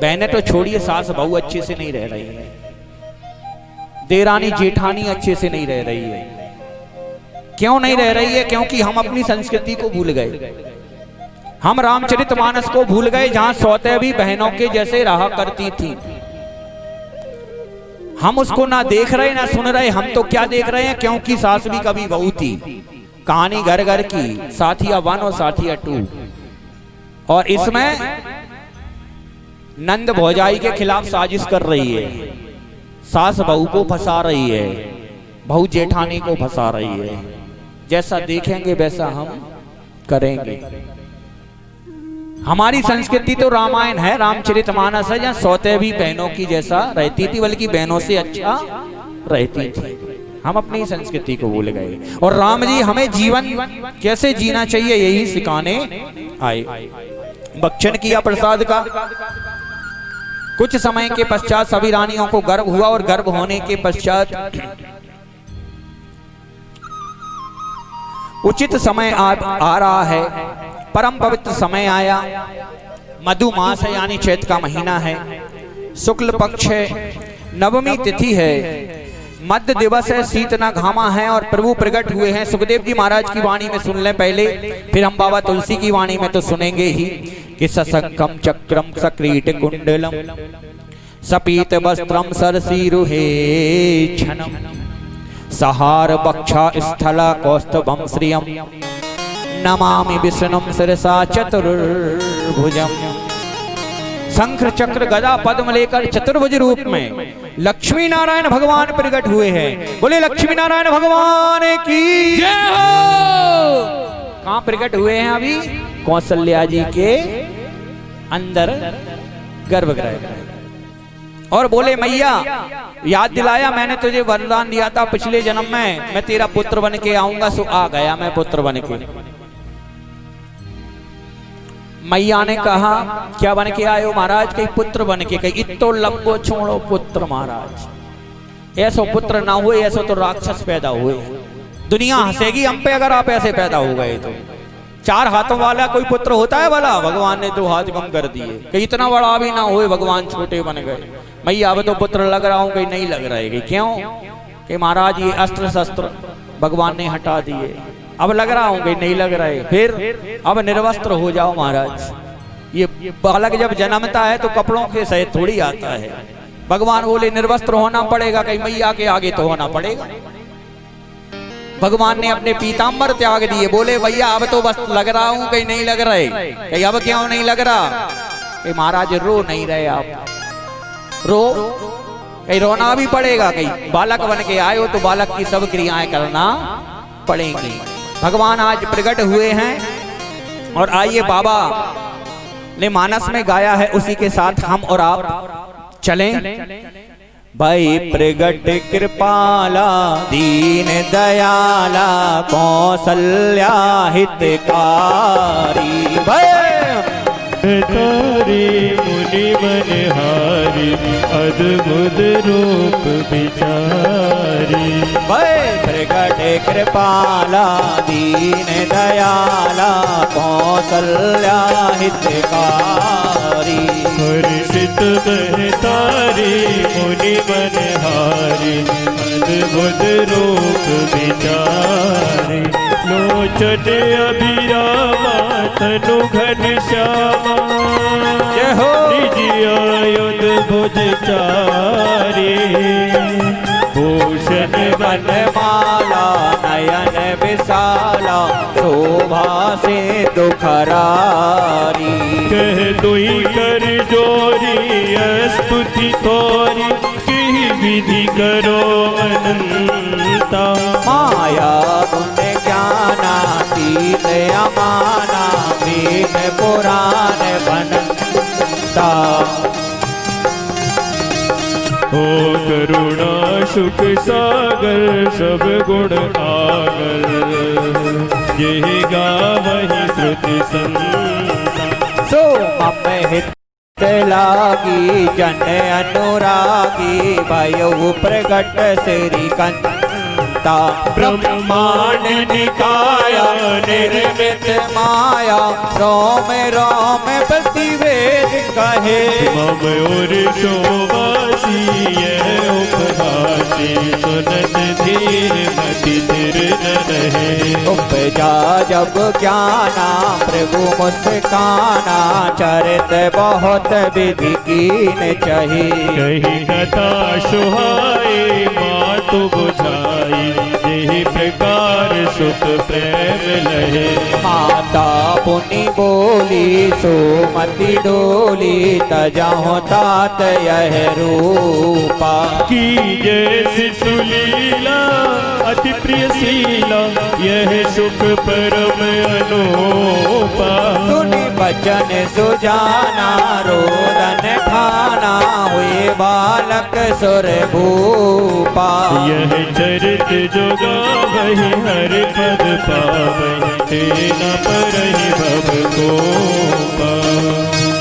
बहनें तो छोड़िए, सास बहू अच्छे से नहीं रह रही है, देरानी जेठानी अच्छे से नहीं रह रही है। क्यों नहीं रह रही है? क्योंकि हम अपनी संस्कृति को भूल गए। हम रामचरितमानस को भूल गए, जहां सौतें भी बहनों के जैसे रहा करती थी। हम उसको ना देख रहे ना सुन रहे। हम तो क्या देख रहे हैं, क्योंकि सास भी कभी बहू थी। कहानी घर घर की, साथिया 1 और साथिया 2। और इसमें नंद भौजाई के खिलाफ साजिश कर रही है, सास बहू को फंसा रही है, बहू जेठानी को फंसा रही है। जैसा देखेंगे वैसा हम करेंगे। हमारी संस्कृति तो रामायण है, रामचरितमानस है, जहां सौतें भी बहनों की जैसा रहती थी, बल्कि बहनों से अच्छा रहती थी। हम अपनी संस्कृति को भूल गए। और राम जी हमें जीवन कैसे जीना चाहिए यही सिखाने आए। भक्षण किया प्रसाद का। कुछ समय के पश्चात सभी रानियों को गर्भ हुआ, और गर्भ होने के पश्चात उचित समय आ रहा है, परम पवित्र समय आया। मधुमास है, यानी चैत का महीना है, शुक्ल पक्ष है, नवमी तिथि है, मध्य दिवस है, शीत न घामा है, और प्रभु प्रकट हुए हैं। सुखदेव जी महाराज की वाणी में सुन लें पहले, फिर हम बाबा तुलसी की वाणी में तो सुनेंगे ही। कि सशंकम चक्रम सक्रीट कुंडलम सपीत वस्त्रम सरसीरुहे छनम सहार बक्षा स्थला कौस्तभम श्रियम नमामि विष्णुम शिरसा चतुर्भुजम। शंख चक्र गदा पद्म लेकर चतुर्भुज रूप में लक्ष्मी नारायण भगवान प्रकट हुए हैं। बोले लक्ष्मी नारायण भगवान की जय हो। कहां प्रकट हुए हैं? अभी कौशल्या जी के अंदर गर्भगृह। और बोले मैया, याद दिलाया, मैंने तुझे वरदान दिया था पिछले जन्म में, मैं तेरा पुत्र बन के आऊंगा। सो आ गया मैं पुत्र बन के। मैया ने कहा क्या बन के आयो महाराज? कहीं पुत्र बन के। कहीं इतो लंबो छोड़ो पुत्र महाराज, ऐसो पुत्र ना हुए, ऐसो तो राक्षस पैदा हुए। दुनिया हंसेगी हम पे अगर आप ऐसे पैदा हो गए तो। 4 हाथों वाला कोई पुत्र होता है भला? भगवान ने 2 हाथ कम कर दिए। कहीं इतना बड़ा भी ना हुए, भगवान छोटे बन गए। मैया अब तो पुत्र लग रहा हूं, कहीं नहीं लग रहा है। क्यों? कि महाराज ये अस्त्र शस्त्र भगवान ने हटा दिए, अब लग रहा हूं, कहीं नहीं लग रहे। फिर अब निर्वस्त्र हो जाओ महाराज। ये बालक जब जन्मता है तो कपड़ों के सहित थोड़ी आता है। भगवान बोले निर्वस्त्र होना पड़ेगा, कहीं मैया के आगे तो होना पड़ेगा। भगवान ने अपने पीताम्बर त्याग दिए। बोले भैया अब तो बस लग रहा हूं, कहीं नहीं लग रहे। कहीं अब क्यों नहीं लग रहा? कहीं महाराज रो नहीं रहे आप, रो, कहीं रोना भी पड़ेगा। कहीं बालक बन के आए हो तो बालक की सब क्रियाएं करना पड़ेंगी। भगवान आज प्रकट हुए हैं और आइए बाबा ने मानस में गाया है, उसी के साथ हम और आप चलें। भाई प्रगट कृपाला दीन दयाला कौशल्या हितकारी। तारी मुनि मनहारी अद्भुत रूप विचारी। प्रगट कृपाला दीन दयाला कौशल्या हितकारी। सित बहतारी मुनि मनहारी अद्भुत रूप विचारी लोचन अभिरामा तनु घन श्यामा जय हो निज आयुध भुज चारी भूषण मन माला नयन विशाला शोभा से दुखरारी कह दुई कर जोरी स्तुति तोरी की विधि करो अनंता माया गुण ज्ञानातीत अमाना वेद पुराण बनता हो करुणा सुख सागर सब गुण आगर यही गावहि श्रुति संता सो मम हित लागी जन अनुरागी भयो प्रगट श्री कंता ब्रह्मांड निकाया निर्मित माया रोम रोम प्रतिवेद कहे मम और शोभासी यह उपहासी सुनत धीर मति धीर न रहे उपजा जब ज्ञाना प्रभु मुस्काना चरित बहुत विधि कीन चही कही कथा सुहाई मातु बुझाई यही प्रकार सुत प्रेम लहे माता पुनि बोली सुमति डोली तजहु तात यह रूपा की जैसी सुलीला अति प्रिय शीला यह सुख परम अनूपा सुनि बचन सुजाना रोदन ठाना हुए बालक सुर भूपा यह चरित जो गावहि हर पद पावहि तेना परहि भव कोपा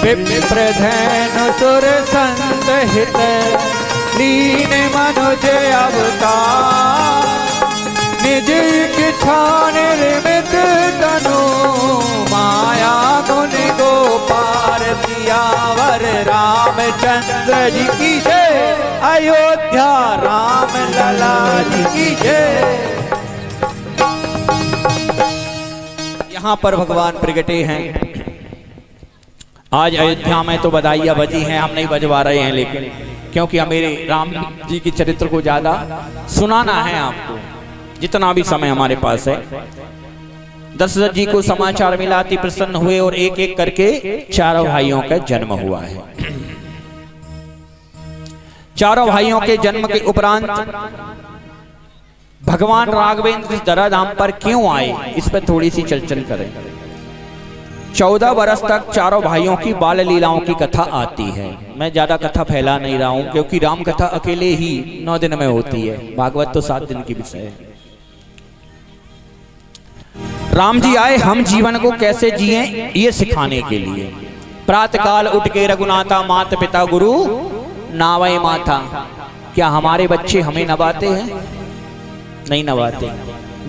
विप्रधेनु सुर संत हित लीन मनुज अवतार निज इच्छा निर्मित तनु माया गुण गोपाल सियावर रामचंद्र जी की जय अयोध्या राम लला जी की जय। यहाँ पर भगवान प्रगटे हैं। आज अयोध्या में तो बधाइयाँ बजी हैं, हम नहीं बजवा रहे हैं, लेकिन क्योंकि मेरे राम जी के चरित्र को ज्यादा सुनाना है आपको, जितना भी समय हमारे पास है। दशरथ जी को समाचार मिला, अति प्रसन्न हुए और एक एक करके चारों भाइयों का जन्म हुआ है। चारों भाइयों के जन्म के उपरांत भगवान राघवेंद्र इस धराधाम पर क्यों आए, इस पर थोड़ी सी चर्चा करें। 14 वर्ष तक चारों भाइयों की बाल लीलाओं की कथा आती है। मैं ज्यादा कथा फैला नहीं रहा हूं, क्योंकि राम कथा अकेले ही 9 दिन में होती है, भागवत तो 7 दिन की विषय है। राम जी आए हम जीवन को कैसे जिए ये सिखाने के लिए। प्रातः काल उठ के रघुनाथा माता पिता गुरु नावै माथा। क्या हमारे बच्चे हमें नवाते हैं? नहीं नवाते।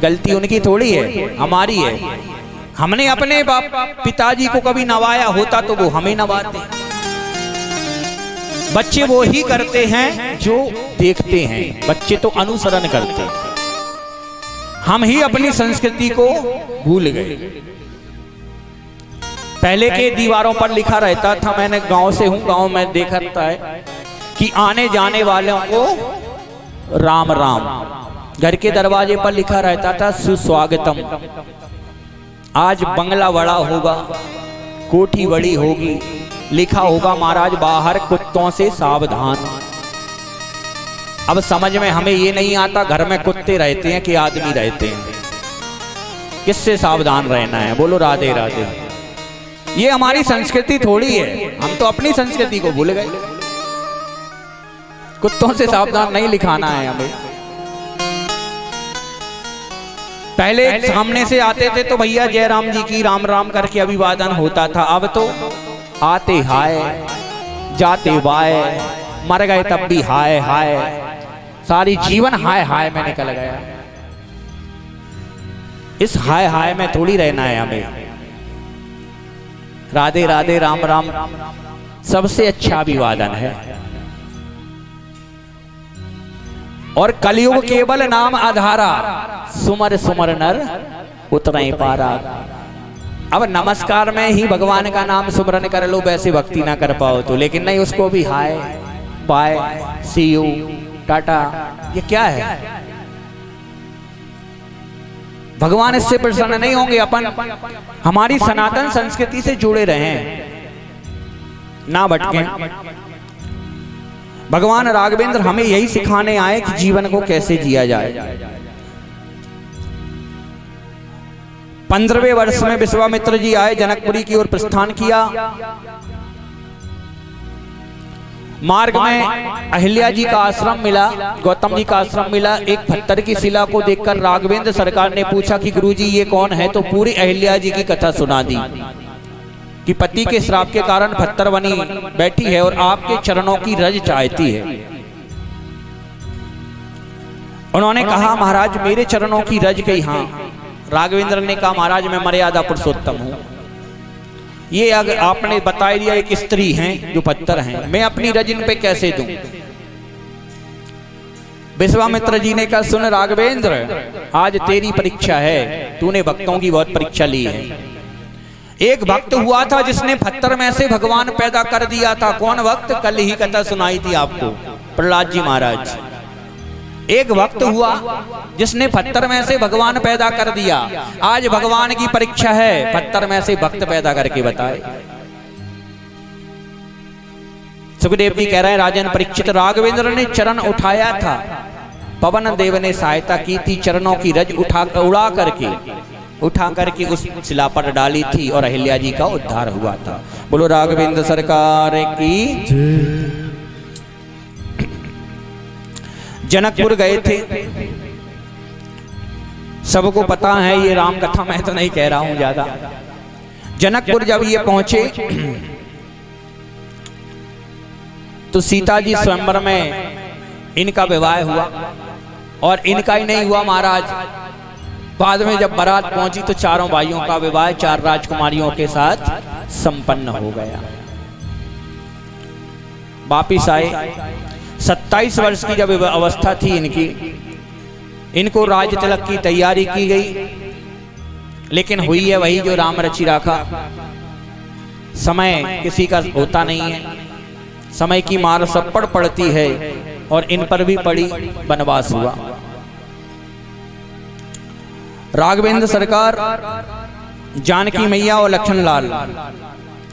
गलती उनकी थोड़ी है, हमारी है। हमने अपने बाप पिताजी को कभी नवाया होता तो वो हमें नवाते। बच्चे वो ही करते हैं जो देखते हैं, बच्चे तो अनुसरण करते हैं। हम ही अपनी संस्कृति को भूल गए। पहले के दीवारों पर लिखा रहता था, मैंने गांव से हूं, गांव में देखा रहता है कि आने जाने वालों को राम राम। घर के दरवाजे पर लिखा रहता था सुस्वागतम। आज बंगला बड़ा होगा, कोठी बड़ी होगी, लिखा होगा महाराज बाहर कुत्तों से सावधान। अब समझ में हमें ये नहीं आता घर में कुत्ते रहते हैं कि आदमी रहते हैं, किससे सावधान रहना है? बोलो राधे राधे। ये हमारी संस्कृति थोड़ी है, हम तो अपनी संस्कृति को भूल गए। कुत्तों से सावधान नहीं लिखाना है हमें। पहले सामने से आते थे तो भैया जय राम जी की राम राम करके अभिवादन होता था। अब तो आते हाय, जाते वाय, मर गए तब भी हाय हाय, सारी जीवन हाय हाय में निकल गया। इस हाय हाय में थोड़ी रहना है हमें। राधे राधे राम राम सबसे अच्छा अभिवादन है। और कलयुग केवल नाम आधारा, सुमर सुमर नर उतरई पारा। अब नमस्कार में ही भगवान का नाम सुमरन कर लो, वैसे भक्ति ना कर पाओ तो, लेकिन नहीं, उसको भी hi bye see you tata, ये क्या है? भगवान इससे प्रसन्न नहीं होंगे। अपन हमारी सनातन संस्कृति से जुड़े रहें, ना भटकें। भगवान राघवेंद्र हमें यही सिखाने आए कि जीवन को कैसे जिया जाए। 15वें वर्ष में विश्वामित्र जी आए, जनकपुरी की ओर प्रस्थान किया। मार्ग में अहिल्या जी का आश्रम मिला, गौतम जी का आश्रम मिला। एक पत्थर की शिला को देखकर राघवेंद्र सरकार ने पूछा कि गुरुजी ये कौन है? तो पूरी अहिल्या जी की कथा सुना दी कि पति के श्राप के कारण पत्थर बनी बैठी है और आपके चरणों की रज चाहती है। उन्होंने कहा महाराज मेरे चरणों की रज कही? हाँ। राघवेंद्र ने कहा महाराज मैं मर्यादा पुरुषोत्तम हूं, ये अगर आपने बता दिया एक स्त्री हैं जो पत्थर हैं, मैं अपनी रज इन पे कैसे दूं? विश्वामित्र जी ने कहा सुन राघवेंद्र, आज तेरी परीक्षा है, तूने भक्तों की बहुत परीक्षा ली है। एक भक्त हुआ था जिसने पत्थर में से भगवान पैदा कर दिया था। कौन भक्त? कल ही कथा सुनाई थी आपको, प्रहलाद जी महाराज। एक भक्त हुआ जिसने पत्थर में से भगवान पैदा कर दिया। आज भगवान की परीक्षा है, पत्थर में से भक्त पैदा करके बताए। सुखदेव जी कह रहे हैं राजन परीक्षित, राघवेंद्र ने चरण उठाया था, पवन देव ने सहायता की थी, चरणों की रज उठा करके उस शिला पर डाली थी और अहिल्या जी का उद्धार हुआ था। बोलो राघवेंद्र सरकार की। जनकपुर गए थे, सबको पता है ये राम कथा, मैं तो नहीं कह रहा हूं ज्यादा। जनकपुर जब ये पहुंचे तो सीता जी स्वयंवर में इनका विवाह हुआ। और इनका ही नहीं हुआ महाराज, बाद में जब बारात पहुंची तो चारों भाइयों का विवाह 4 राजकुमारियों के साथ संपन्न हो गया। वापिस आए, 27 वर्ष की जब अवस्था थी इनकी, इनको राज तिलक की तैयारी की गई, लेकिन हुई है वही जो राम रचि राखा। समय किसी का होता नहीं है, समय की मार सब पर पड़ती है और इन पर भी पड़ी, वनवास हुआ। राघवेंद्र सरकार, जानकी मैया और लक्ष्मण लाल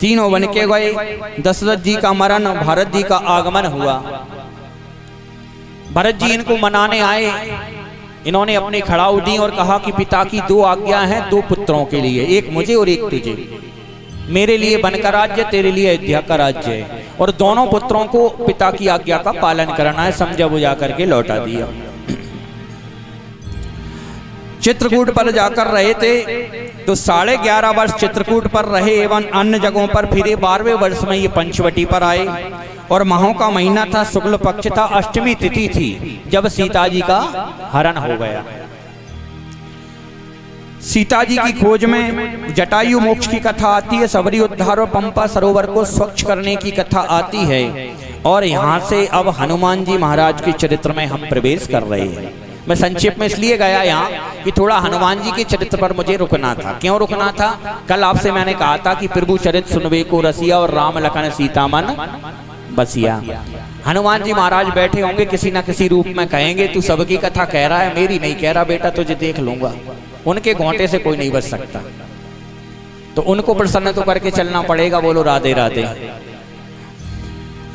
तीनों बन के गए। दशरथ जी का मरण, भरत जी का आगमन हुआ। भरत जी इनको मनाने आए, इन्होंने अपने खड़ाऊ दी और कहा कि पिता की 2 आज्ञा हैं 2 पुत्रों के लिए, एक मुझे और एक तुझे। मेरे लिए वन का राज्य, तेरे लिए अयोध्या का राज्य है, और दोनों पुत्रों को पिता की आज्ञा का पालन करना है। समझा बुझा करके लौटा दिया। चित्रकूट पर जाकर रहे थे तो 11.5 वर्ष चित्रकूट पर रहे एवं अन्य जगहों पर फिरे। 12वें वर्ष में ये पंचवटी पर आए और माहों का महीना था, शुक्ल पक्ष था, अष्टमी तिथि थी जब सीता जी का हरण हो गया। सीता जी की खोज में जटायु मोक्ष की कथा आती है, सबरी उद्धार और पंपा सरोवर को स्वच्छ करने की कथा आती है। और यहाँ से अब हनुमान जी महाराज के चरित्र में हम प्रवेश कर रहे हैं। मैं संक्षेप में इसलिए गया यहाँ कि थोड़ा हनुमान जी के चरित्र पर मुझे रुकना था। क्यों रुकना था? कल आपसे मैंने कहा था कि प्रभु चरित्र सुनवे को रसिया और राम लखन सीता मन बसिया। हनुमान जी महाराज बैठे होंगे, किसी ना किसी रूप में कहेंगे तू सबकी कथा कह रहा है, मेरी नहीं कह रहा बेटा, तुझे देख लूंगा। उनके घोंटे से कोई नहीं बच सकता, तो उनको प्रसन्न तो करके चलना पड़ेगा। बोलो राधे राधे।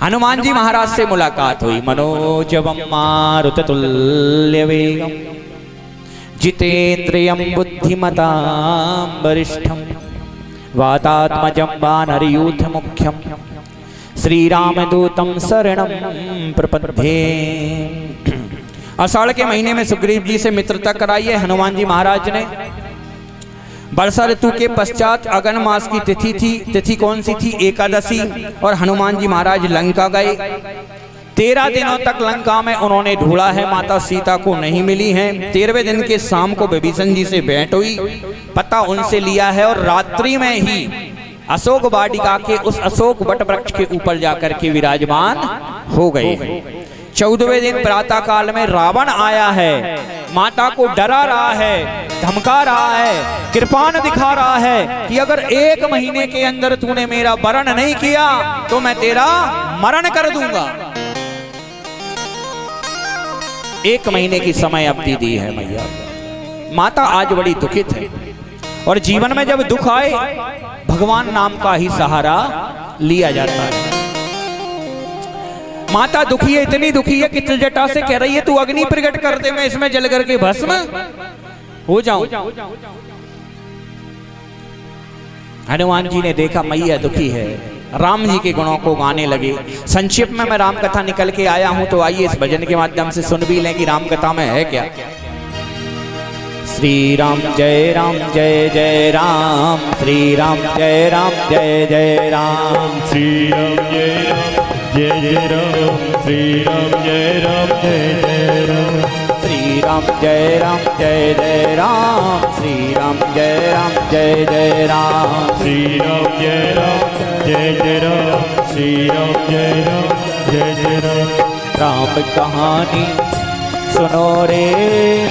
हनुमान जी महाराज से मुलाकात हुई। मनोजवम मारुततुल्य वेगम जितेन्द्रियं बुद्धिमतां वरिष्ठं वातात्मजं वानरयूथ मुख्यं श्रीरामदूतं शरणं प्रपद्ये। आषाढ़ के महीने में सुग्रीव जी से मित्रता कराई है हनुमान जी महाराज ने। वर्षा ऋतु के पश्चात अगन मास की तिथि थी। तिथि कौन सी थी? एकादशी। और हनुमान जी महाराज लंका गए। 13 दिनों तक लंका में उन्होंने ढूंढा है, माता सीता को नहीं मिली है। 13वें दिन के शाम को विभीषण जी से भेंट हुई, पता उनसे लिया है और रात्रि में ही अशोक वाटिका के उस अशोक वट वृक्ष के ऊपर जाकर के विराजमान हो गए। 14वें दिन प्रातः काल में रावण आया है, माता को डरा रहा है, धमका रहा है, कृपाण दिखा रहा है कि अगर 1 महीने के अंदर तूने मेरा वरण नहीं किया तो मैं तेरा मरण कर दूंगा। 1 महीने की समय अवधि दी है मैया। माता आज बड़ी दुखित है और जीवन में जब दुख आए भगवान नाम का ही सहारा लिया जाता है। माता दुखी है, इतनी दुखी है कि त्रिजटा से कह रही है तू अग्नि प्रकट कर दे, मैं इसमें जल करके भस्म हो जाऊं। हनुमान जी ने देखा मैया दुखी है, राम जी के गुणों को गाने लगे। संक्षिप्त में मैं राम कथा निकल के आया हूं, तो आइए इस भजन के माध्यम से सुन भी लें कि राम कथा में है क्या। श्री राम जय जय राम, श्री राम जय जय राम, श्री राम जय राम, श्री राम जय जय राम, श्री राम जय जय राम, श्री राम जय जय राम, श्री राम जय जय राम, श्री राम जय जय राम। राम कहानी सुनो रे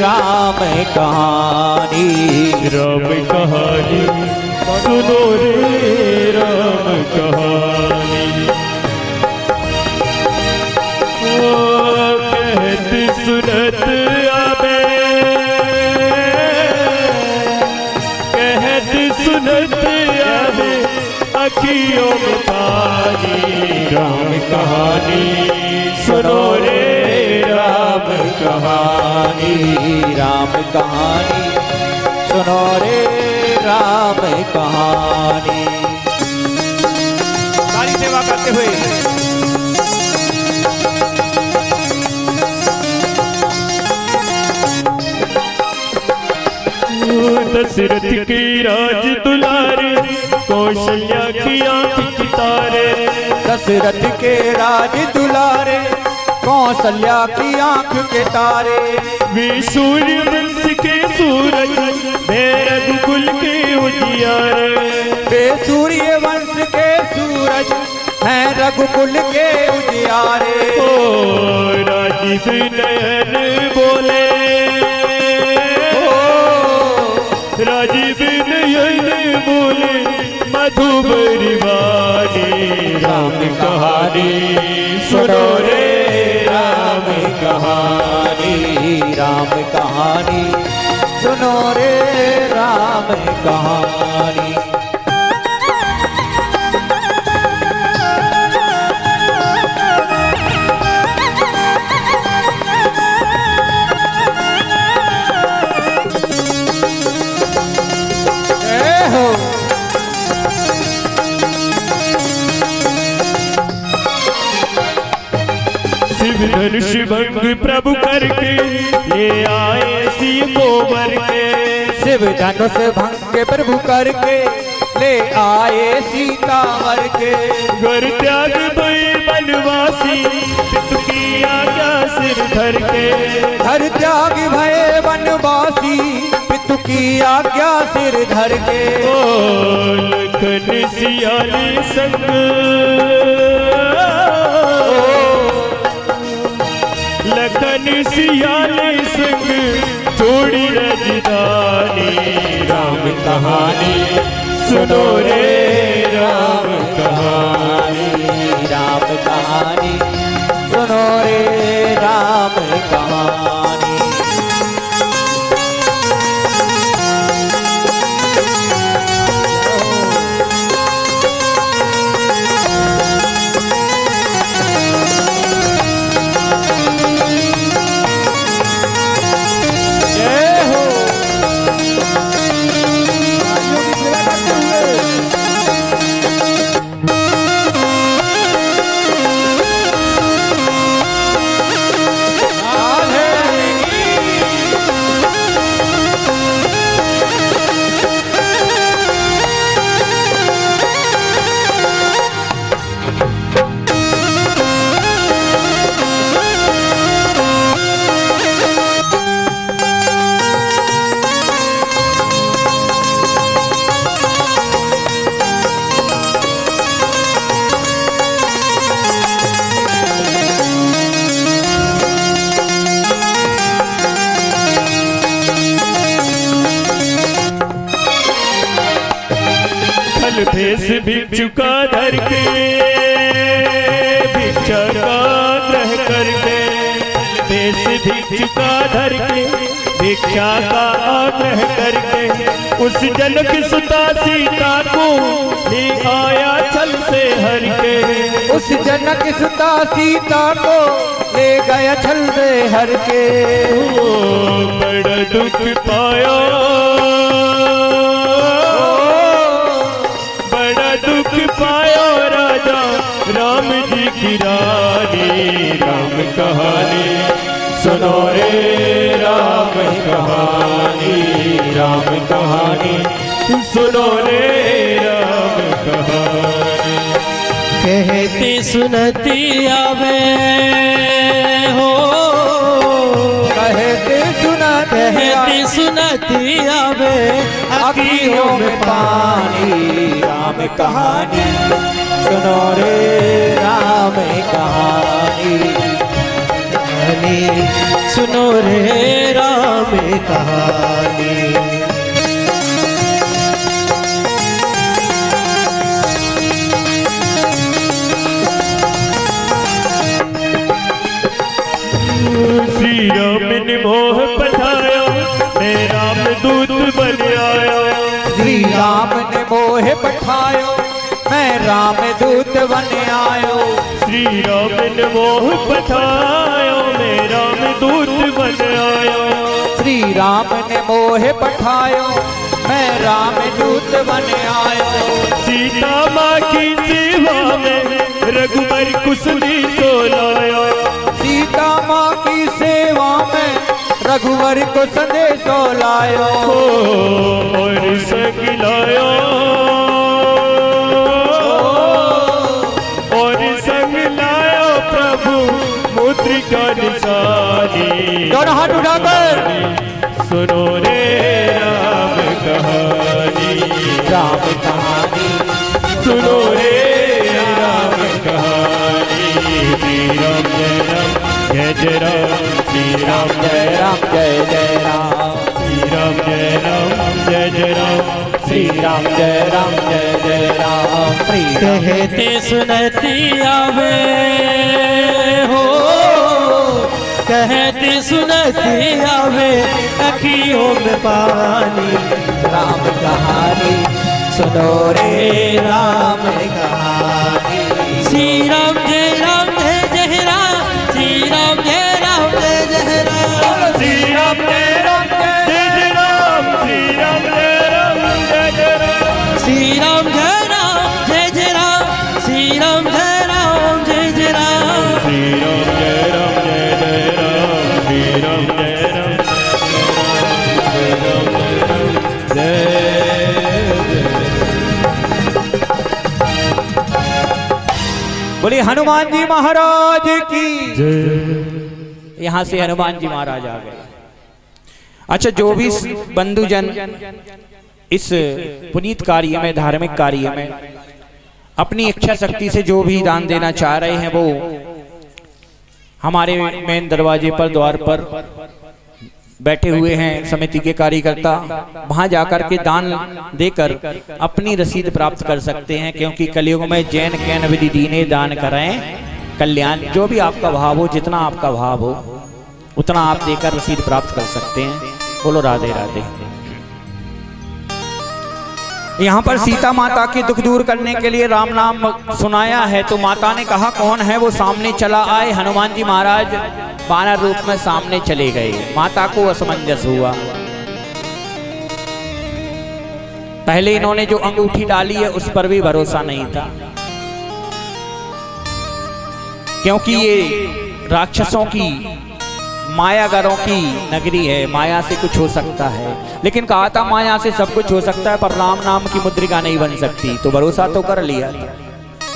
राम कहानी, राम कहानी सुनो रे राम कहानी। ओ कहत सुनत आवे, कहत सुनत आवे अखियों में पानी। राम कहानी सुनो रे राम कहानी, राम कहानी सुनो रे राम कहानी। सारी सेवा करते हुए दशरथ की राज दुलारे, कौशल्या की आंख की तारे। दशरथ के राज दुलारे, कौशल्या की आंख के तारे। वे सूर्य वंश के सूरज, वे रघुकुल के उजियारे। वे सूर्य वंश के सूरज हैं रघुकुल के उजियारे। ओ राजीव नयन बोले, राजीव नयन बोले मधुबरी वाणी। राम कहानी सुनो रे राम कहानी, राम कहानी सुनो रे राम कहानी। शिव धनुष भंग प्रभु करके ले आए सीमोवर के। शिव धनुष भंग प्रभु करके ले आए सीतावर के। घर त्याग भय वनवासी, पितु की आज्ञा सिर धर के। घर त्याग भय वनवासी, पितु की आज्ञा सिर धर के। ओ लखन सियाली संग, लखन सियाली संग छोड़ी रजदानी। राम कहानी सुनो रे राम कहानी, राम कहानी सुनो रे राम कहानी। जय हो। भेष भिक्षु का धर के भिक्षा का ग्रह करके, भेष भिक्षु का धर के भिक्षा का आग्रह करके, उस जनक सुता सीता को ले आया छल से हर के। उस जनक सुता सीता को ले गया छल से हर के। ओ बड़ा दुख पाया, बड़ा दुख पाया राजा राम जी की रानी। राम कहानी सुनो रे राम कहानी, राम कहानी सुनो रे राम कहानी। कहते सुनती आवे हो, कहते सुनती आवे अखियों में पानी। राम कहानी सुनो रे राम कहानी, सुनो रे राम कहानी। श्री राम ने मोह पठाया, मैं राम दूत बन आया। श्री राम ने मोह पठायो, मैं राम दूत बन आयो। श्री राम ने मोह पठाया, मैं राम दूत बन आया। श्री राम ने मोह पठायो, मैं राम दूत बन आयो। सीता माँ की सेवा में रघुबर कुशली सो लाया। सीता माँ की सेवा में रघुवर को संदेशो लायो। और संग लाया, और संग लाया प्रभु मुद्रिका निशानी। दोनों हाथ उठाकर सुनो रे राम कहानी, राम कहानी सुनो रे राम कहानी। श्री राम जय राम जय जय राम, श्री राम जय राम जय जय राम, श्री राम जय राम जय जय राम, श्री राम जय राम जय जय राम। श्री राम कहते सुनती आवे हो, कहते सुनती आवे अखियों में पानी। राम कहानी सुनो रे राम कहानी। श्री राम जय जय राम, श्री राम जय जय राम। श्री राम जय राम जय जय राम, श्री राम जय राम जय जय राम। श्री राम जय जय राम, श्री राम जय जय राम। श्री राम जय राम जय जय राम, श्री राम जय राम जय राम, जय बोले हनुमान जी महाराज की। जय। यहाँ से हनुमान जी महाराज आ गए। अच्छा, जो भी बंधुजन इस पुनीत कार्य में, धार्मिक कार्य में अपनी इच्छा शक्ति से जो भी दान देना चाह रहे हैं, वो हमारे मेन दरवाजे पर, द्वार पर बैठे हुए हैं समिति के कार्यकर्ता। वहां जाकर के दान देकर अपनी रसीद प्राप्त कर सकते हैं, क्योंकि कलयुग में जैन कैन विधि दीने दान करें कल्याण। जो भी आपका भाव हो, जितना आपका भाव हो, उतना आप देकर रसीद प्राप्त कर सकते हैं। बोलो राधे राधे। यहाँ पर सीता माता के दुख दूर करने के लिए राम नाम सुनाया है, तो माता ने कहा कौन है वो सामने चला आए। हनुमान जी महाराज वानर रूप में सामने चले गए। माता को असमंजस हुआ। पहले इन्होंने जो अंगूठी डाली है उस पर भी भरोसा नहीं था, क्योंकि ये राक्षसों की, मायागरों की नगरी है। माया से कुछ हो सकता है, लेकिन कहा था माया से सब कुछ हो सकता है, पर राम नाम की मुद्रिका नहीं बन सकती। तो भरोसा तो कर लिया था।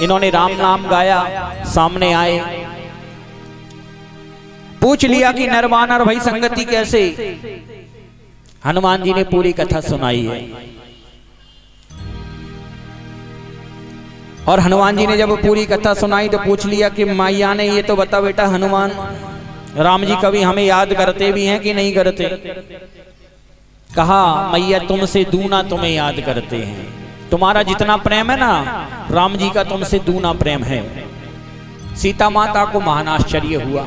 इन्होंने राम नाम गाया, सामने आए, पूछ लिया कि नरवानर भाई संगति कैसे। हनुमान जी ने पूरी कथा सुनाई है। और हनुमान जी ने जब पूरी कथा सुनाई तो पूछ लिया कि मैया ने ये तो बता बेटा हनुमान, राम जी कभी हमें याद करते भी हैं कि नहीं करते। कहा मैया तुमसे दूना तुम्हें याद करते हैं। तुम्हारा जितना प्रेम है ना, राम जी का तुमसे दूना प्रेम है। सीता माता को महान आश्चर्य हुआ,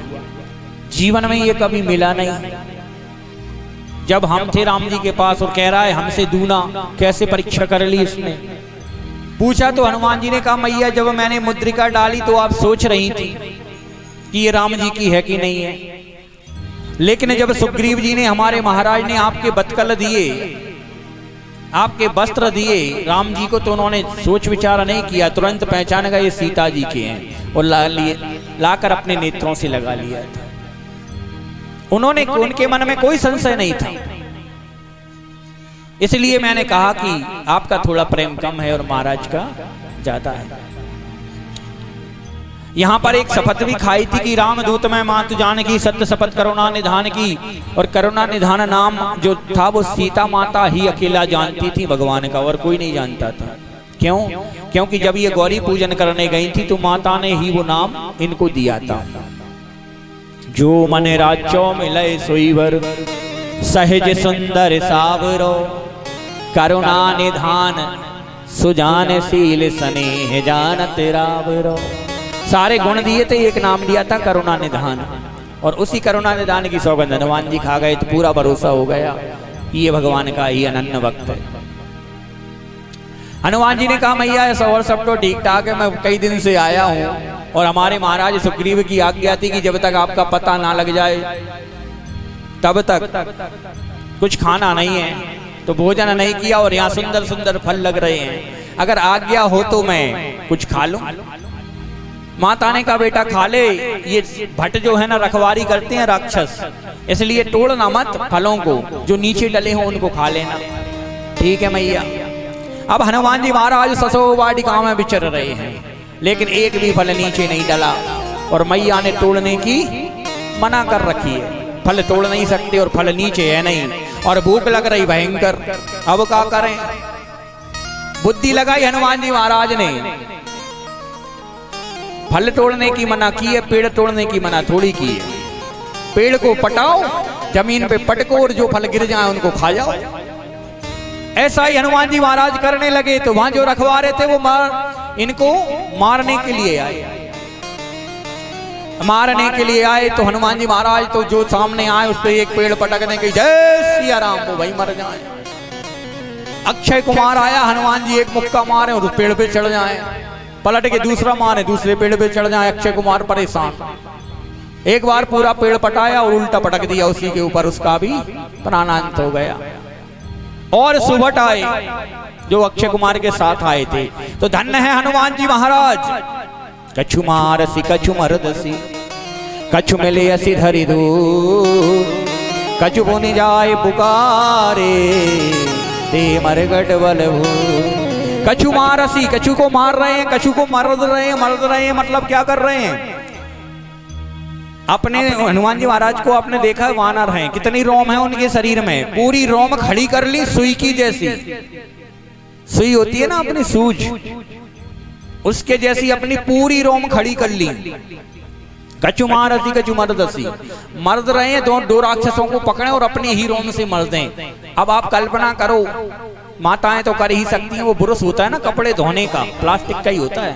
जीवन में ये कभी मिला नहीं। जब हम थे राम जी के पास और कह रहा है हमसे दूना, कैसे परीक्षा कर ली इसने। पूछा तो हनुमान जी ने कहा मैया जब मैंने मुद्रिका डाली तो आप सोच रही थी कि ये राम जी की है कि नहीं है, लेकिन जब सुग्रीव जी ने, हमारे महाराज ने आपके बतकल दिए, आपके वस्त्र दिए राम जी को, तो उन्होंने सोच विचार नहीं किया, तुरंत पहचान गए ये सीता जी के हैं और लाकर अपने नेत्रों से लगा लिया था। उन्होंने, उनके मन में कोई संशय नहीं था। इसलिए मैंने कहा कि आपका थोड़ा प्रेम कम है और महाराज का ज्यादा है। यहां पर एक शपथ भी खाई थी कि रामदूत में मातु जानकी, सत्य शपथ करुणा निधान की। और करुणा निधान नाम जो था वो सीता माता ही अकेला जानती थी भगवान का, और कोई नहीं जानता था। क्यों? क्योंकि जब ये गौरी पूजन करने गई थी तो माता ने ही वो नाम इनको दिया था। जो मन राज्यों मिले सोईवर, सहज सुंदर सावरो, करुणा निधान सुजान शील स्नेह जानत रावरो। सारे गुण दिए थे, एक नाम दिया था करुणा निधान, और उसी करुणा निधान की सौगंध हनुमान जी खा गए तो पूरा भरोसा हो गया कि ये भगवान का ही अनन्य भक्त है। हनुमान जी ने कहा मैया ऐसा और सब तो ठीक ठाक है, मैं कई दिन से आया हूँ और हमारे महाराज सुग्रीव की आज्ञा थी कि जब तक आपका पता ना लग जाए तब तक कुछ खाना नहीं है, तो भोजन नहीं किया। और यहाँ सुंदर सुंदर फल लग रहे हैं, अगर आज्ञा हो तो मैं कुछ खा लूं। माता ने कहा बेटा खा ले, ये भट्ट जो है ना रखवारी करते हैं राक्षस, इसलिए तोड़ना मत फलों को, जो नीचे डले हों उनको खा लेना। ठीक है मैया। अब हनुमान जी महाराज ससो वाटिका में विचर रहे हैं, लेकिन एक भी फल नीचे नहीं डला, और मैया ने तोड़ने की मना कर रखी है। फल तोड़ नहीं सकते और फल नीचे है नहीं, और भूख लग रही भयंकर। अब क्या करें? बुद्धि लगाई हनुमान जी महाराज ने, फल तोड़ने की मना की है, पेड़ तोड़ने की मना थोड़ी की है। पेड़ को पटाओ, जमीन पे पटको, और जो फल गिर जाए उनको खा जाओ। ऐसा ही हनुमान जी महाराज करने लगे तो वहां जो रखवारे थे वो इनको मारने के लिए आए। मारने के लिए आए तो हनुमान जी महाराज तो जो सामने आए उस पर एक पेड़ पटकने की जय सिया राम, वो वही मर जाए। अक्षय कुमार आया, हनुमान जी एक मुक्का मारे और उस पेड़ पे चढ़ जाए, पलट के दूसरा मारे, दूसरे पेड़ पे चढ़ जाए। अक्षय कुमार परेशान, एक बार पूरा पेड़ पटाया और उल्टा पटक दिया उसी के ऊपर, उसका भी प्राणांत हो गया। और सुबट आए जो अक्षय कुमार के साथ आए थे, तो धन्य है हनुमान जी महाराज। कछु मारसी कछु मरदसी, कछु मिले असी धरि दूर, कछु बुनि जाए पुकारे ते मरगट बलभू। कछु मारसी, कछु को मार रहे हैं, कछु को मर्द रहे हैं। मर्द रहे हैं मतलब क्या कर रहे हैं? अपने हनुमान जी महाराज को आपने देखा वानर हैं, कितनी रोम है उनके शरीर में, पूरी रोम खड़ी कर ली सुई की जैसी। सुई होती है ना अपनी सूझ, उसके जैसी अपनी पूरी रोम खड़ी कर ली। कछु मारसी कछु मर्दसी, मर्द रहे हैं, दो राक्षसों को पकड़े और अपनी ही रोम से मर दें। अब आप कल्पना करो, माताएं तो कर ही सकती हैं, वो ब्रश होता है ना कपड़े धोने का, प्लास्टिक का ही होता है,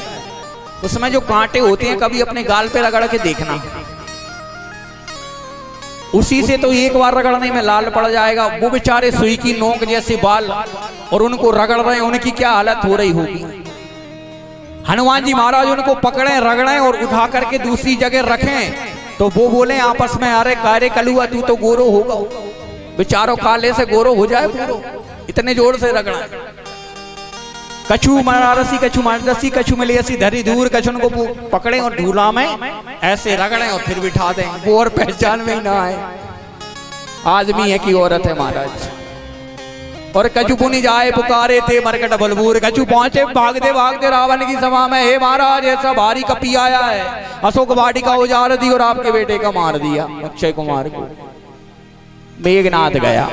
उसमें जो कांटे होते हैं कभी अपने गाल पे रगड़ के देखना, उसी से तो एक बार रगड़ने में लाल पड़ जाएगा। वो बेचारे सुई की नोक जैसे बाल और उनको रगड़ रहे हैं, उनकी क्या हालत हो रही होगी। हनुमान जी महाराज उनको पकड़े, रगड़े और उठा करके दूसरी जगह रखें, तो वो बोले आपस में, अरे कारे कलुआ तू तो गोरो होगा, बेचारों काले से गोरो हो जाए पूरो, इतने जोर से रगड़ा। कछु मारसी कछु मरदसी, कछु मिले असी धरी दूर, कछु को पकड़े और धूला में ऐसे रगड़े और फिर बिठा दें, वो और पहचान में ही ना आए आदमी है कि औरत है महाराज। और कछु पुनि जाए पुकारे थे मरकट बलबूर, कछु पहुंचे भागते भागते रावण की सभा में, हे महाराज ऐसा भारी कपी आया है, अशोक वाटिका उजाड़ दी और आपके बेटे का मार दिया अक्षय कुमार को। मेघनाथ गया,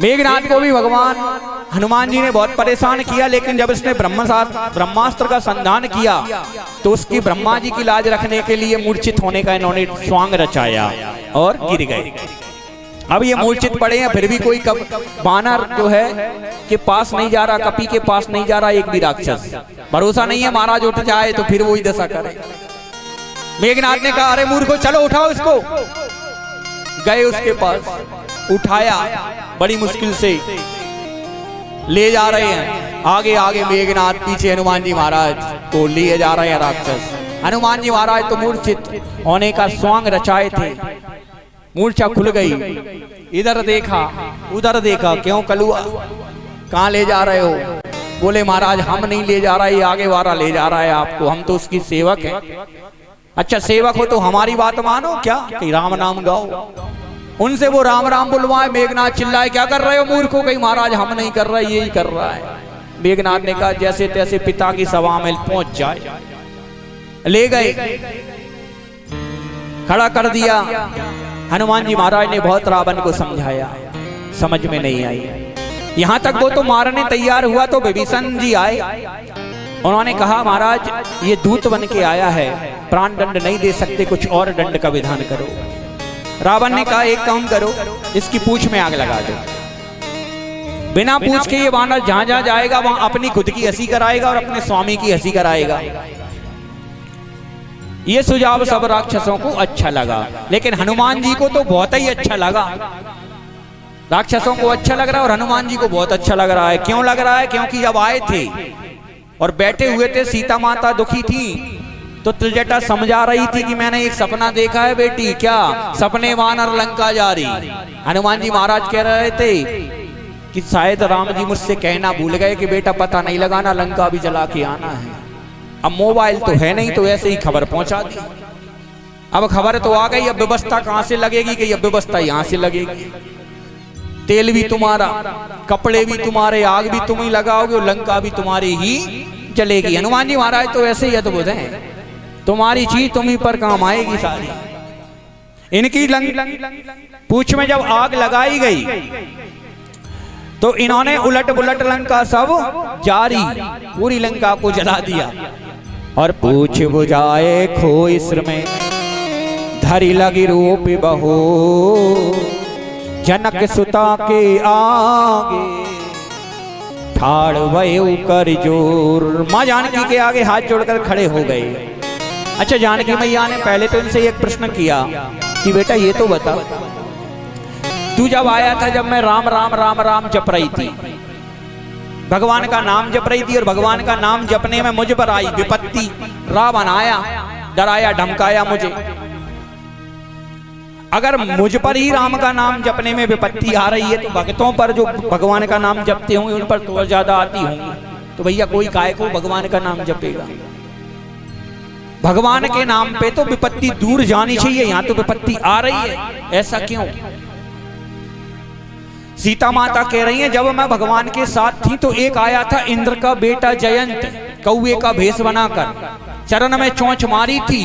मेघनाथ को भी भगवान हनुमान जी ने बहुत परेशान किया, लेकिन जब इसने ब्रह्मास्त्र का संधान किया तो उसकी ब्रह्मा जी की लाज रखने के लिए मूर्छित होने का इन्होंने स्वांग रचाया और गिर गए। अब ये मूर्छित पड़े हैं, फिर भी कोई बानर जो है के पास नहीं जा रहा, कपी के पास नहीं जा रहा, एक भी राक्षस। भरोसा नहीं है महाराज उठ जाए तो फिर वही दशा करे। मेघनाथ ने कहा अरे मूर्खो चलो उठाओ इसको। गए उसके पास, उठाया, बड़ी मुश्किल से ले जा रहे हैं। आगे आगे मेघनाथ, पीछे हनुमान जी महाराज को लिए जा रहे हैं राक्षस। हनुमान जी महाराज तो मूर्छित होने का स्वांग रचाए थे, मूर्छा खुल गई। इधर देखा उधर देखा, क्यों कलुआ कहाँ ले जा रहे हो? बोले महाराज हम नहीं ले जा रहा, ये आगे वाला ले जा रहा है आपको, हम तो उसकी सेवक हैं। अच्छा सेवक हो तो हमारी बात मानो क्या, कि राम नाम गाओ। उनसे वो राम राम बुलवाए। मेघनाथ चिल्लाए क्या कर रहे हो मूर्खों? कहीं महाराज हम नहीं कर रहे, यही कर रहा है। मेघनाथ ने कहा जैसे तैसे पिता की सभा में पहुंच जाए। ले गए, खड़ा कर दिया। हनुमान जी महाराज ने बहुत रावण को समझाया, समझ में नहीं आई। यहां तक वो तो मारने तैयार हुआ तो विभीषण जी आए। उन्होंने कहा महाराज ये दूत बन के आया है, प्राण दंड नहीं दे सकते, कुछ और दंड का विधान करो। रावण ने कहा एक काम करो, इसकी पूंछ में आग लगा दो। बिना पूंछ के ये वानर जहां जहां जाएगा वहां अपनी खुद की हंसी कराएगा और अपने स्वामी की हंसी कराएगा। ये सुझाव सब राक्षसों को अच्छा लगा, लेकिन हनुमान जी को तो बहुत ही अच्छा लगा। राक्षसों को अच्छा लग रहा है और हनुमान जी को बहुत अच्छा लग रहा है। क्यों लग रहा है? क्योंकि जब आए थे और बैठे हुए थे, सीता माता दुखी थी तो त्रिजटा समझा रही थी कि मैंने एक सपना देखा है बेटी। क्या? सपने वानर लंका जा रही। हनुमान जी महाराज कह रहे थे कि शायद राम जी मुझसे कहना भूल गए कि बेटा पता नहीं लगाना, लंका भी जला के आना है। अब मोबाइल तो है नहीं, तो ऐसे ही खबर पहुंचा दी। अब खबर तो आ गई, अब व्यवस्था कहां से लगेगी? कि अब व्यवस्था यहां से लगेगी। तेल भी तुम्हारा, कपड़े भी तुम्हारे, आग भी तुम ही लगाओगे और लंका भी तुम्हारी ही जलेगी। हनुमान जी महाराज तो ऐसे ही अद्भुत हैं, तुम्हारी चीज तुम्ही पर काम आएगी सारी। इनकी पूंछ में जब आग लगाई गई तो इन्होंने उलट बुलट लंका सब जारी, पूरी लंका को जला दिया। और पूछ बुझाए खोई सिर में, धरी लगी रूप बहो, जनक सुता के आगे ठाड़ वयु कर जोर। मां जानकी के आगे हाथ जोड़कर खड़े हो गए। अच्छा जानकी मैया ने पहले तो इनसे एक प्रश्न किया कि बेटा ये तो बता, तू जब आया था, जब मैं राम राम राम राम जप रही थी, भगवान का नाम जप रही थी और भगवान का नाम जपने में मुझ पर आई विपत्ति, रावण आया, डराया धमकाया मुझे। अगर मुझ पर ही राम का नाम जपने में विपत्ति आ रही है तो भक्तों पर जो भगवान का नाम जपते होंगे उन पर तो ज्यादा आती होंगी। तो भैया कोई काय को भगवान का नाम जपेगा? भगवान के नाम पे तो विपत्ति दूर जानी चाहिए, यहां तो विपत्ति आ रही है, ऐसा क्यों? सीता माता कह रही हैं जब मैं भगवान के साथ थी तो एक आया था इंद्र का बेटा जयंत, कौवे का भेष बनाकर, चरण में चोंच मारी थी,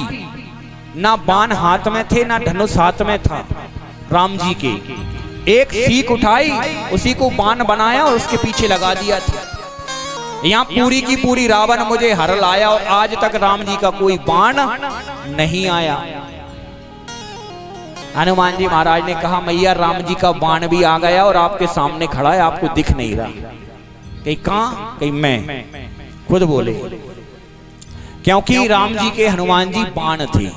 ना बाण हाथ में थे ना धनुष हाथ में था राम जी के। एक सीख उठाई, उसी को बाण बनाया और उसके पीछे लगा दिया था। यहाँ पूरी की पूरी रावण मुझे हर लाया और आज तक राम जी का कोई बाण नहीं आया। हनुमान जी महाराज ने कहा मैया राम जी का बाण भी आ गया और आपके सामने खड़ा है, आपको दिख नहीं रहा। कहीं कहां? कहीं मैं खुद बोले, क्योंकि राम जी के हनुमान जी बाण थे।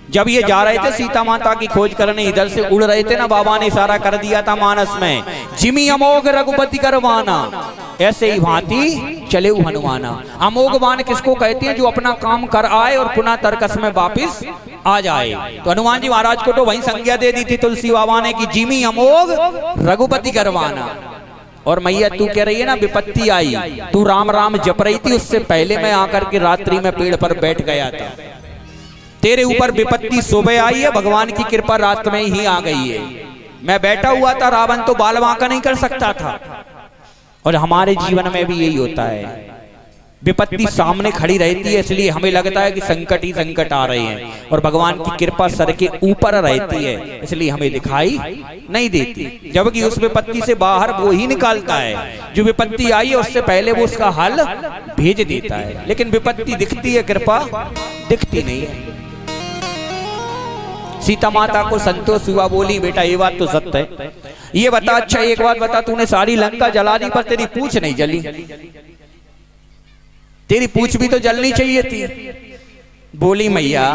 जब ये जा रहे थे सीता माता की खोज करने, इधर से उड़ रहे थे ना, बाबा ने इशारा कर दिया था मानस में, जिमी अमोघ रघुपति करवाना, ऐसे ही भांति चले हनुमाना। अमोघ बाण किसको कहते हैं? जो अपना काम कर आए और पुनः तरकस में वापिस आ जाए। तो हनुमान जी महाराज को तो वही संज्ञा दे दी थी तुलसी बाबा ने कि जिमी अमोघ रघुपति करवाना। और मैया तू कह रही है ना विपत्ति आई, तू राम राम जप रही थी, उससे पहले मैं आकर के रात्रि में पेड़ पर बैठ गया था। तेरे ऊपर विपत्ति सुबह आई है, भगवान की कृपा रात में ही आ गई है। मैं बैठा हुआ था, रावण तो बाल बांका नहीं कर सकता था। और हमारे जीवन में भी यही होता है, विपत्ति सामने खड़ी रहती है, इसलिए हमें लगता है कि संकट ही संकट आ रहे हैं, और भगवान की कृपा सर के ऊपर रहती है, इसलिए हमें दिखाई नहीं देती। जबकि उस विपत्ति से बाहर वो ही निकालता है, जो विपत्ति आई है उससे पहले वो उसका हल भेज देता है। लेकिन विपत्ति दिखती है, कृपा दिखती नहीं है। सीता माता को संतोष हुआ, बोली बेटा ये बात तो सत्य है। ये बता, अच्छा एक बात बता, तूने सारी लंका जला दी पर तेरी पूंछ नहीं जली, तेरी पूंछ भी तो जलनी चाहिए थी। बोली मैया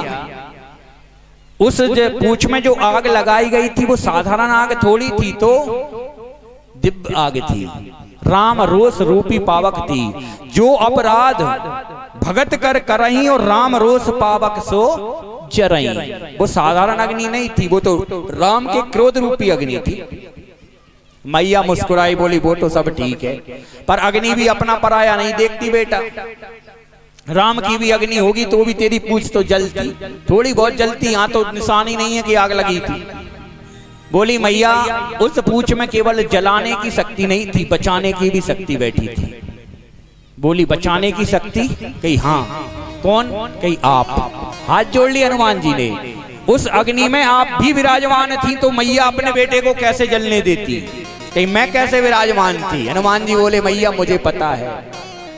उस पूंछ में जो आग लगाई गई थी वो साधारण आग थोड़ी थी, तो दिव्य आग थी, राम रोष रूपी पावक थी। जो अपराध भगत कर करही और राम रोष पावक सो जरई। वो साधारण अग्नि नहीं थी, वो तो राम के क्रोध रूपी अग्नि थी। मैया मुस्कुराई, बोली वो तो सब ठीक है, पर अग्नि भी अपना पराया नहीं देखती बेटा। राम की भी अग्नि होगी तो भी तेरी पूंछ तो जलती, थोड़ी बहुत जलती, यहाँ तो निशानी नहीं है कि आग लगी थी। बोली मैया उस पूंछ में केवल जलाने की शक्ति नहीं थी, बचाने की भी शक्ति बैठी थी। बोली बचाने की शक्ति? कही हाँ। कौन? कही आप। हाथ जोड़ ली हनुमान जी ने। उस अग्नि में आप भी विराजमान थी, तो मैया अपने बेटे को कैसे जलने देती? कही मैं कैसे विराजमान थी? हनुमान जी बोले मैया मुझे पता है,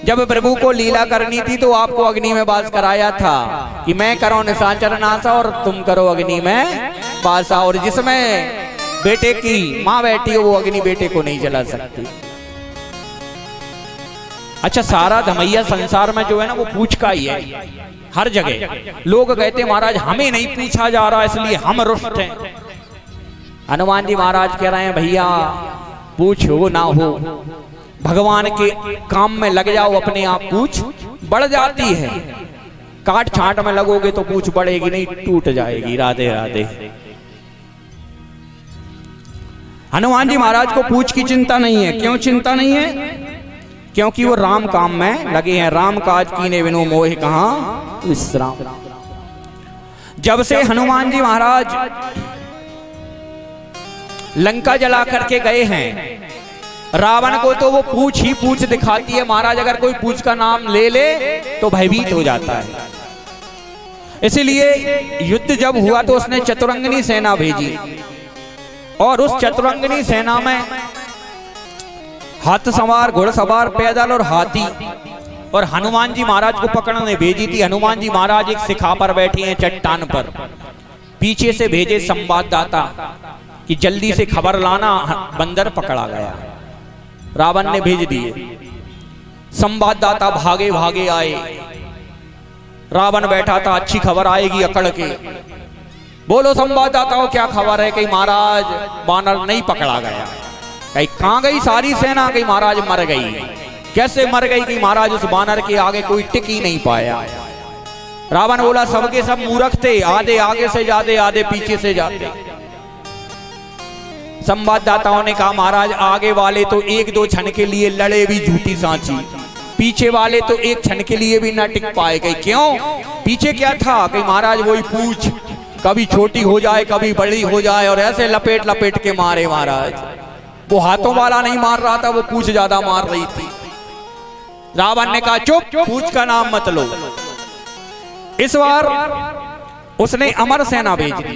जब प्रभु को लीला करनी थी तो आपको अग्नि में वास कराया था कि मैं करो निशाचर नासा और तुम करो अग्नि में वासा, और जिसमें बेटे की माँ बैठी हो वो अग्नि बेटे को नहीं जला सकती। अच्छा सारा धमैया संसार में जो है ना वो पूछ का ही है, हर जगह लोग कहते महाराज हमें नहीं पूछा जा रहा इसलिए हम रुष्ट हैं। हनुमान जी महाराज कह रहे हैं भैया पूछ हो ना हो, भगवान के काम में लग जाओ अपने आप पूछ बढ़ जाती है। काट छांट में लगोगे तो पूछ बढ़ेगी नहीं, टूट जाएगी। राधे राधे। हनुमान जी महाराज को पूछ की चिंता नहीं है। क्यों चिंता नहीं है? क्योंकि वो राम काम में लगे हैं। राम काज कीने बिनु मोह कहां विश्राम। जब से हनुमान जी महाराज लंका जला करके गए हैं, रावण को तो वो पूछ ही पूछ दिखाती है। महाराज अगर कोई पूछ का नाम ले ले तो भयभीत हो जाता है। इसलिए युद्ध जब हुआ तो उसने चतुरंगिनी सेना भेजी, और उस चतुरंगिनी सेना में हाथ सवार, घुड़सवार, पैदल और हाथी, और हनुमान जी महाराज को पकड़ने भेजी थी। हनुमान जी महाराज एक शिखा पर बैठे हैं चट्टान पर, पीछे से भेजे संवाददाता कि जल्दी से खबर लाना, बंदर पकड़ा गया। रावण ने भेज दिए, संवाददाता भागे भागे आए। रावण बैठा था, अच्छी खबर आएगी अकड़ के। बोलो संवाददाताओं क्या खबर है? कि महाराज बानर नहीं पकड़ा गया। कहीं कहां गई सारी सेना? कहीं महाराज मर गई। कैसे मर गई? कि महाराज उस बानर के आगे कोई टिक ही नहीं पाया। रावण बोला सबके सब मूर्ख थे, आधे आगे से जाते आधे पीछे से जाते। संवाददाताओं ने कहा महाराज आगे वाले तो एक दो क्षण के लिए लड़े भी झूठी सांची, पीछे वाले तो एक क्षण के लिए भी ना टिक पाए। गई क्यों? पीछे क्या था? कि महाराज वही पूछ कभी छोटी हो जाए कभी बड़ी हो जाए, और ऐसे लपेट लपेट के मारे। महाराज वो हाथों वाला नहीं मार रहा था, वो पूछ ज्यादा मार रही थी। रावण ने कहा चुप, पूछ का नाम मत लो। इस बार उसने अमर सेना भेज दी।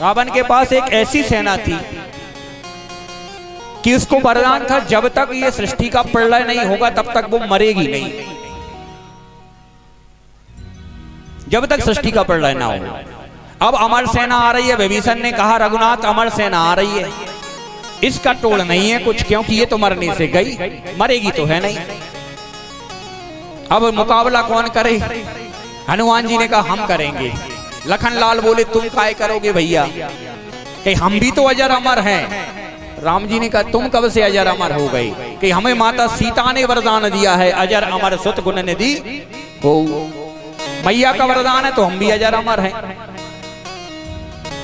रावण के पास एक ऐसी सेना थी कि उसको वरदान था जब तक ये सृष्टि का प्रलय नहीं होगा तब तक वो मरेगी नहीं, जब तक सृष्टि का प्रलय ना हो। अब अमर सेना आ रही है। विभीषण ने कहा रघुनाथ अमर सेना आ रही है, इसका तोड़ नहीं है कुछ, क्योंकि ये तो मरने से गई, मरेगी तो है नहीं। अब मुकाबला कौन करे? हनुमान जी ने कहा हम करेंगे। लखन लाल बोले तुम काय करोगे भैया? कि हम भी तो अजर अमर हैं। राम जी ने कहा तुम कब से अजर अमर हो गए? कि हमें माता सीता ने वरदान दिया है अजर अमर सुत गुण निधि हो। मैया का वरदान है तो हम भी अजर अमर हैं।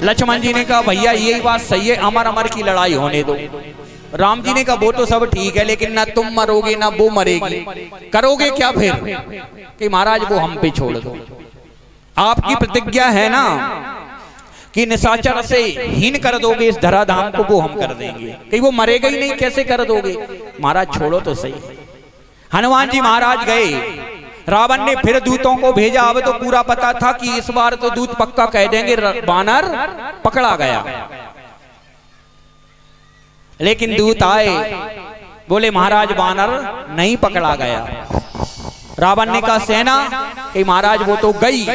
लक्ष्मण जी ने कहा भैया यही बात सही है, अमर अमर की लड़ाई होने दो। राम जी ने कहा वो तो सब ठीक है, लेकिन ना तुम मरोगे ना वो मरेगी, करोगे क्या फिर? कि महाराज वो हम पे छोड़ दो। आपकी प्रतिज्ञा है ना कि निशाचर से हीन कर दोगे इस धराधाम को, वो हम कर देंगे। कि वो मरेगा ही नहीं, कैसे कर दोगे? महाराज छोड़ो तो सही। हनुमान जी महाराज गए। रावण ने फिर दूतों को भेजा। अब तो पूरा पता था कि इस बार तो दूत पक्का कह देंगे बानर पकड़ा गया। लेकिन दूत आए, बोले महाराज बानर नहीं पकड़ा गया। रावण ने कहा सेना? कि महाराज वो तो गई।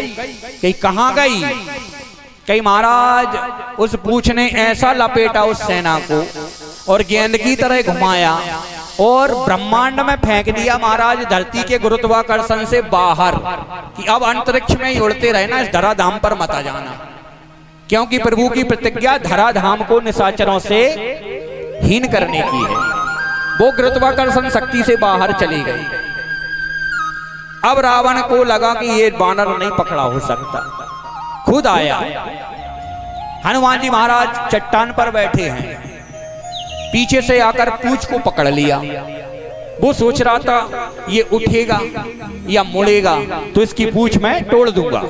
कि कहां गई? कई महाराज उस पूंछ ने ऐसा लपेटा उस सेना को और गेंद की तरह घुमाया और ब्रह्मांड में फेंक दिया महाराज, धरती के गुरुत्वाकर्षण से बाहर, कि अब अंतरिक्ष में ही उड़ते रहना, इस धराधाम पर मत आ जाना। क्योंकि प्रभु की प्रतिज्ञा धराधाम को निशाचरों से हीन करने की है। वो गुरुत्वाकर्षण शक्ति से बाहर चली गई। अब रावण को लगा कि ये बानर नहीं पकड़ा हो सकता, खुद आया। हनुमान जी महाराज चट्टान पर बैठे हैं, पीछे से आकर पूंछ को पकड़ लिया। वो सोच रहा था ये उठेगा या मुड़ेगा तो इसकी पूंछ मैं तोड़ दूंगा,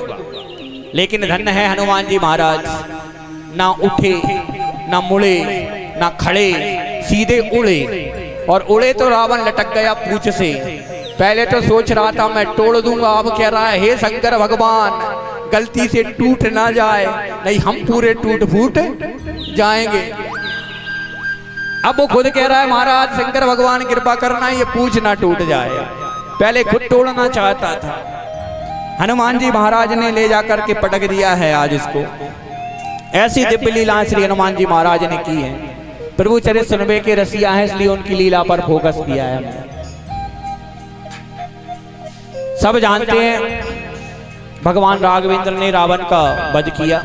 लेकिन धन्य है हनुमान जी महाराज, ना उठे ना मुड़े ना खड़े, सीधे उड़े। और उड़े तो रावण लटक गया पूंछ से। पहले तो सोच रहा था मैं तोड़ दूंगा, अब कह रहा है हे शंकर भगवान गलती से टूट ना जाए, नहीं हम पूरे टूट फूट जाएंगे। अब वो खुद कह रहा है महाराज शंकर भगवान कृपा करना ये पूंछ ना टूट जाए। पहले खुद तोड़ना चाहता था। हनुमान जी महाराज ने ले जाकर के पटक दिया है आज इसको। ऐसी दिव्य लीला श्री हनुमान जी महाराज ने की है। प्रभु चरित्र सुनबे के रसिया है, इसलिए उनकी लीला पर फोकस किया है। सब जानते हैं भगवान राघवेंद्र ने रावण का वध किया।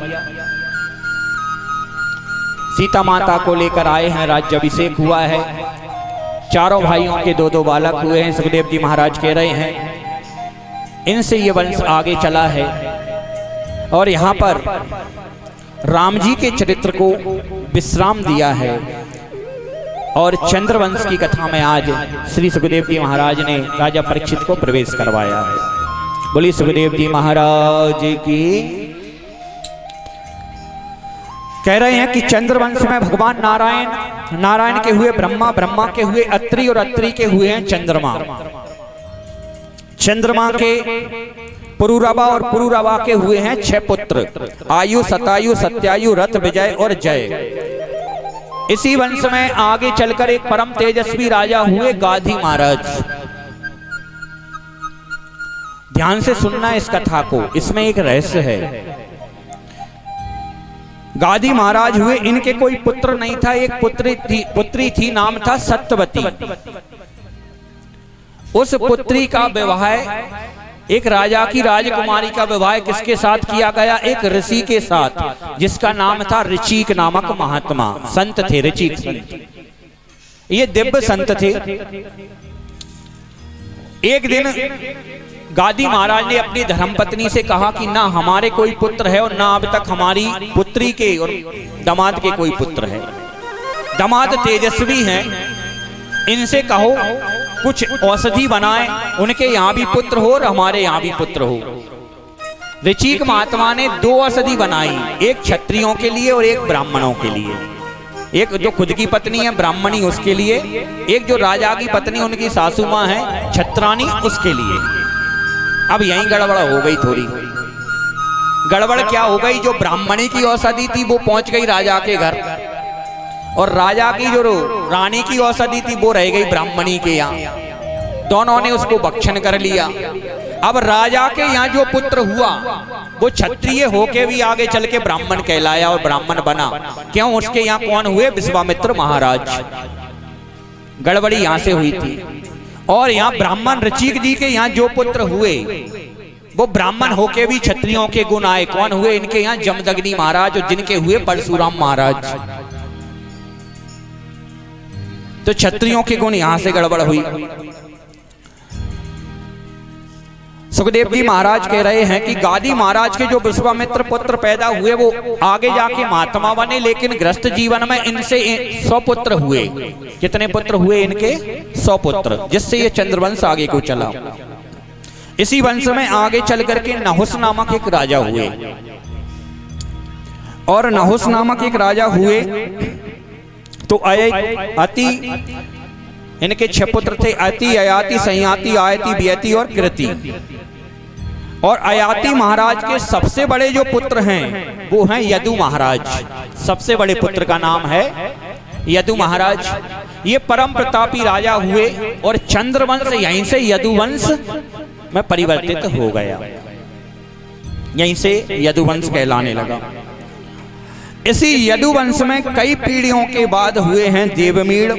सीता माता को लेकर आए हैं, राज्याभिषेक हुआ है, चारों भाइयों के दो दो बालक हुए हैं। सुखदेव जी महाराज कह रहे हैं इनसे ये वंश आगे चला है। और यहाँ पर राम जी के चरित्र को विश्राम दिया है। और चंद्रवंश की कथा में आज श्री सुखदेव जी महाराज ने राजा परीक्षित को प्रवेश करवाया है। बोली सुखदेव जी महाराज की। कह रहे हैं कि चंद्रवंश में भगवान नारायण, नारायण के हुए ब्रह्मा, ब्रह्मा के हुए अत्रि और अत्रि के हुए हैं चंद्रमा। चंद्रमा के पुरुरवा और पुरुरवा के हुए हैं 6 पुत्र, आयु, सतायु, सत्यायु, रथ, विजय और जय। इसी वंश में आगे चलकर एक परम तेजस्वी राजा हुए गाधी महाराज। ध्यान से सुनना इस कथा को, इसमें एक रहस्य है। गाधी महाराज हुए, इनके कोई पुत्र नहीं था, एक पुत्री थी, नाम था सत्यवती। उस पुत्री का विवाह, एक राजा की राजकुमारी का विवाह किसके साथ किया गया? एक ऋषि के साथ, जिसका नाम था ऋचिक नामक महात्मा। संत थे ऋचिक संत, ये दिव्य संत थे। एक दिन गाधी महाराज ने अपनी धर्मपत्नी से कहा कि ना हमारे कोई पुत्र है और ना अब तक हमारी पुत्री के और दामाद के कोई पुत्र है। दामाद तेजस्वी हैं, इनसे कहो कुछ औषधि बनाए, उनके यहाँ भी पुत्र हो और हमारे यहाँ भी पुत्र हो। ऋचिक महात्मा ने 2 औषधि बनाई, एक क्षत्रियों के लिए और एक ब्राह्मणों के लिए। एक जो खुद की पत्नी है ब्राह्मणी उसके लिए, एक जो राजा की पत्नी उनकी सासू माँ है छत्रानी उसके लिए। अब यहीं गड़बड़ हो गई थोड़ी। गड़बड़ क्या हो गई? जो ब्राह्मणी की औषधि थी वो पहुंच गई राजा के घर, और राजा की जो रानी की औषधि थी वो रह गई ब्राह्मणी के यहाँ। दोनों ने उसको भक्षण कर लिया। अब राजा के यहाँ जो पुत्र हुआ वो क्षत्रिय होके भी आगे चल के ब्राह्मण कहलाया और ब्राह्मण बना। क्यों? उसके यहाँ कौन हुए? विश्वामित्र महाराज। गड़बड़ी यहाँ से हुई थी। और यहाँ ब्राह्मण ऋचिक जी के यहाँ जो पुत्र हुए वो ब्राह्मण होके भी क्षत्रियों के गुण आए। कौन हुए? इनके यहाँ जमदग्नि महाराज, और जिनके हुए परशुराम महाराज। तो क्षत्रियों के गुण यहां से गड़बड़ हुई। सुखदेव जी महाराज कह रहे हैं कि गाधी महाराज के जो विश्वामित्र पुत्र पैदा हुए वो आगे जाके महात्मा बने, लेकिन गृहस्थ जीवन में इनसे 100 पुत्र हुए। कितने पुत्र हुए इनके? 100 पुत्र, जिससे ये चंद्रवंश आगे को चला। इसी वंश में आगे चल करके नहुस नामक एक राजा हुए। और नहुस नामक एक राजा हुए तो अति, इनके 6 पुत्र थे, अति, अयाति, संयाति, आयति, व्यति और कृति। और अयाति महाराज के सबसे बड़े जो पुत्र हैं वो हैं यदु महाराज। सबसे बड़े पुत्र का नाम है यदु महाराज। ये परम प्रतापी राजा हुए और चंद्रवंश यहीं से यदुवंश में परिवर्तित हो गया, यहीं से यदुवंश कहलाने लगा। इसी यदुवंश में कई पीढ़ियों के बाद हुए हैं देवमीड़।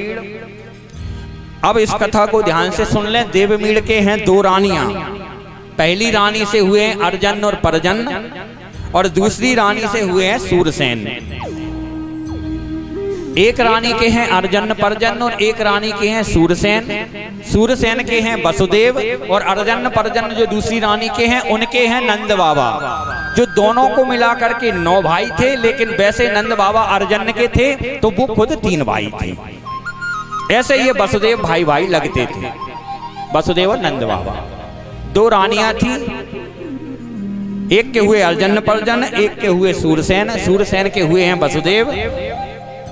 अब इस कथा को ध्यान से सुन लें। देवमीड़ के हैं 2 रानियां। पहली रानी से हुए हैं अर्जन और परजन, और दूसरी रानी से हुए हैं सूरसेन। एक रानी के हैं अर्जन परजन और एक रानी के हैं सूरसेन। सूरसेन के हैं वसुदेव, और अर्जन परजन जो दूसरी रानी के हैं उनके हैं नंद बाबा, जो दोनों को मिलाकर के 9 भाई थे। लेकिन वैसे नंद बाबा अर्जन के थे तो वो खुद 3 भाई थे। ऐसे ये वसुदेव भाई भाई लगते थे, वसुदेव और नंद बाबा। 2 रानियां थी, एक के हुए अर्जन परजन, एक के हुए सूरसेन। सूरसेन के हुए हैं वसुदेव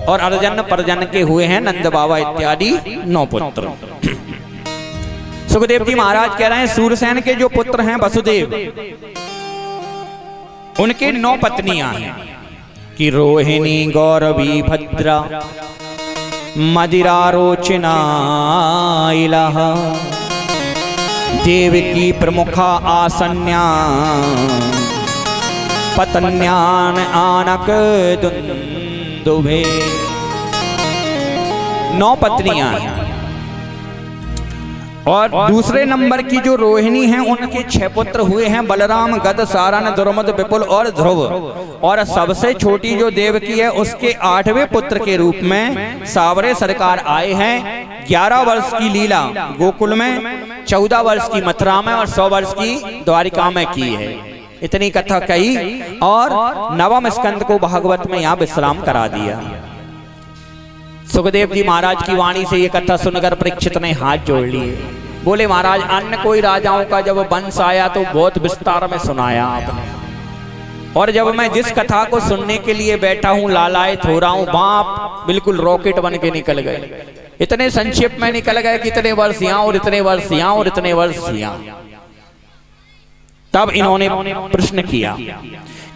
और अर्जन परजन के हुए हैं नंद बाबा इत्यादि 9 पुत्र। सुखदेव जी महाराज कह रहे हैं सूरसेन के जो पुत्र हैं वसुदेव, उनके 9 पत्नियां हैं कि रोहिणी गौरवी भद्रा मदिरारोचना इलाहा देवकी प्रमुखा आसन्या पत्न्यान आनक दुंदुभे। 9 पत्नियां हैं। और दूसरे नंबर की जो रोहिणी हैं उनके 6 पुत्र हुए हैं, बलराम गद सारन द्रुमद विपुल और ध्रुव। और सबसे छोटी जो देवकी है उसके 8वें पुत्र के रूप में सावरे सरकार आए हैं। 11 वर्ष की लीला गोकुल में, 14 वर्ष की मथुरा में और 100 वर्ष की द्वारिका में की है। इतनी कथा कही और 9वें स्कंद को भागवत में यहाँ विश्राम करा दिया। सुखदेव जी महाराज की वाणी से ये कथा सुनकर परीक्षित ने हाथ जोड़ लिए। बोले महाराज, अन्य कोई राजाओं का जब वंश आया तो बहुत विस्तार में सुनाया आपने, और जब मैं जिस कथा को सुनने के लिए बैठा हूं लालायित हो रहा हूं, बाप बिल्कुल रॉकेट बन के निकल गए। इतने संक्षेप में निकल गए कि इतने वर्ष यहाँ और इतने वर्ष यहाँ और इतने वर्ष यहाँ। तब इन्होंने प्रश्न किया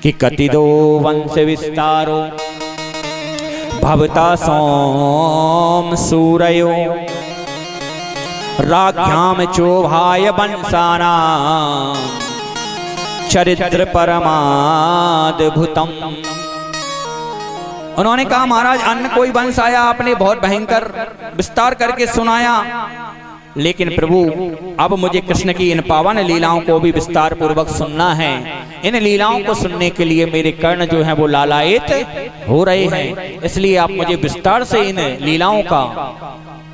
कि कतिदो वंश विस्तारो भवता सोम सूरयो राज्ञाम चोभाय वंशाना चरित्र परमाद्भुतम। उन्होंने कहा महाराज, अन्य कोई वंश आया, आपने बहुत भयंकर विस्तार करके सुनाया, लेकिन प्रभु अब मुझे कृष्ण की इन पावन लीलाओं को भी विस्तार पूर्वक सुनना है। इन लीलाओं को सुनने के लिए मेरे कर्ण जो हैं वो लालायित हो रहे हैं, इसलिए आप मुझे विस्तार से इन लीलाओं का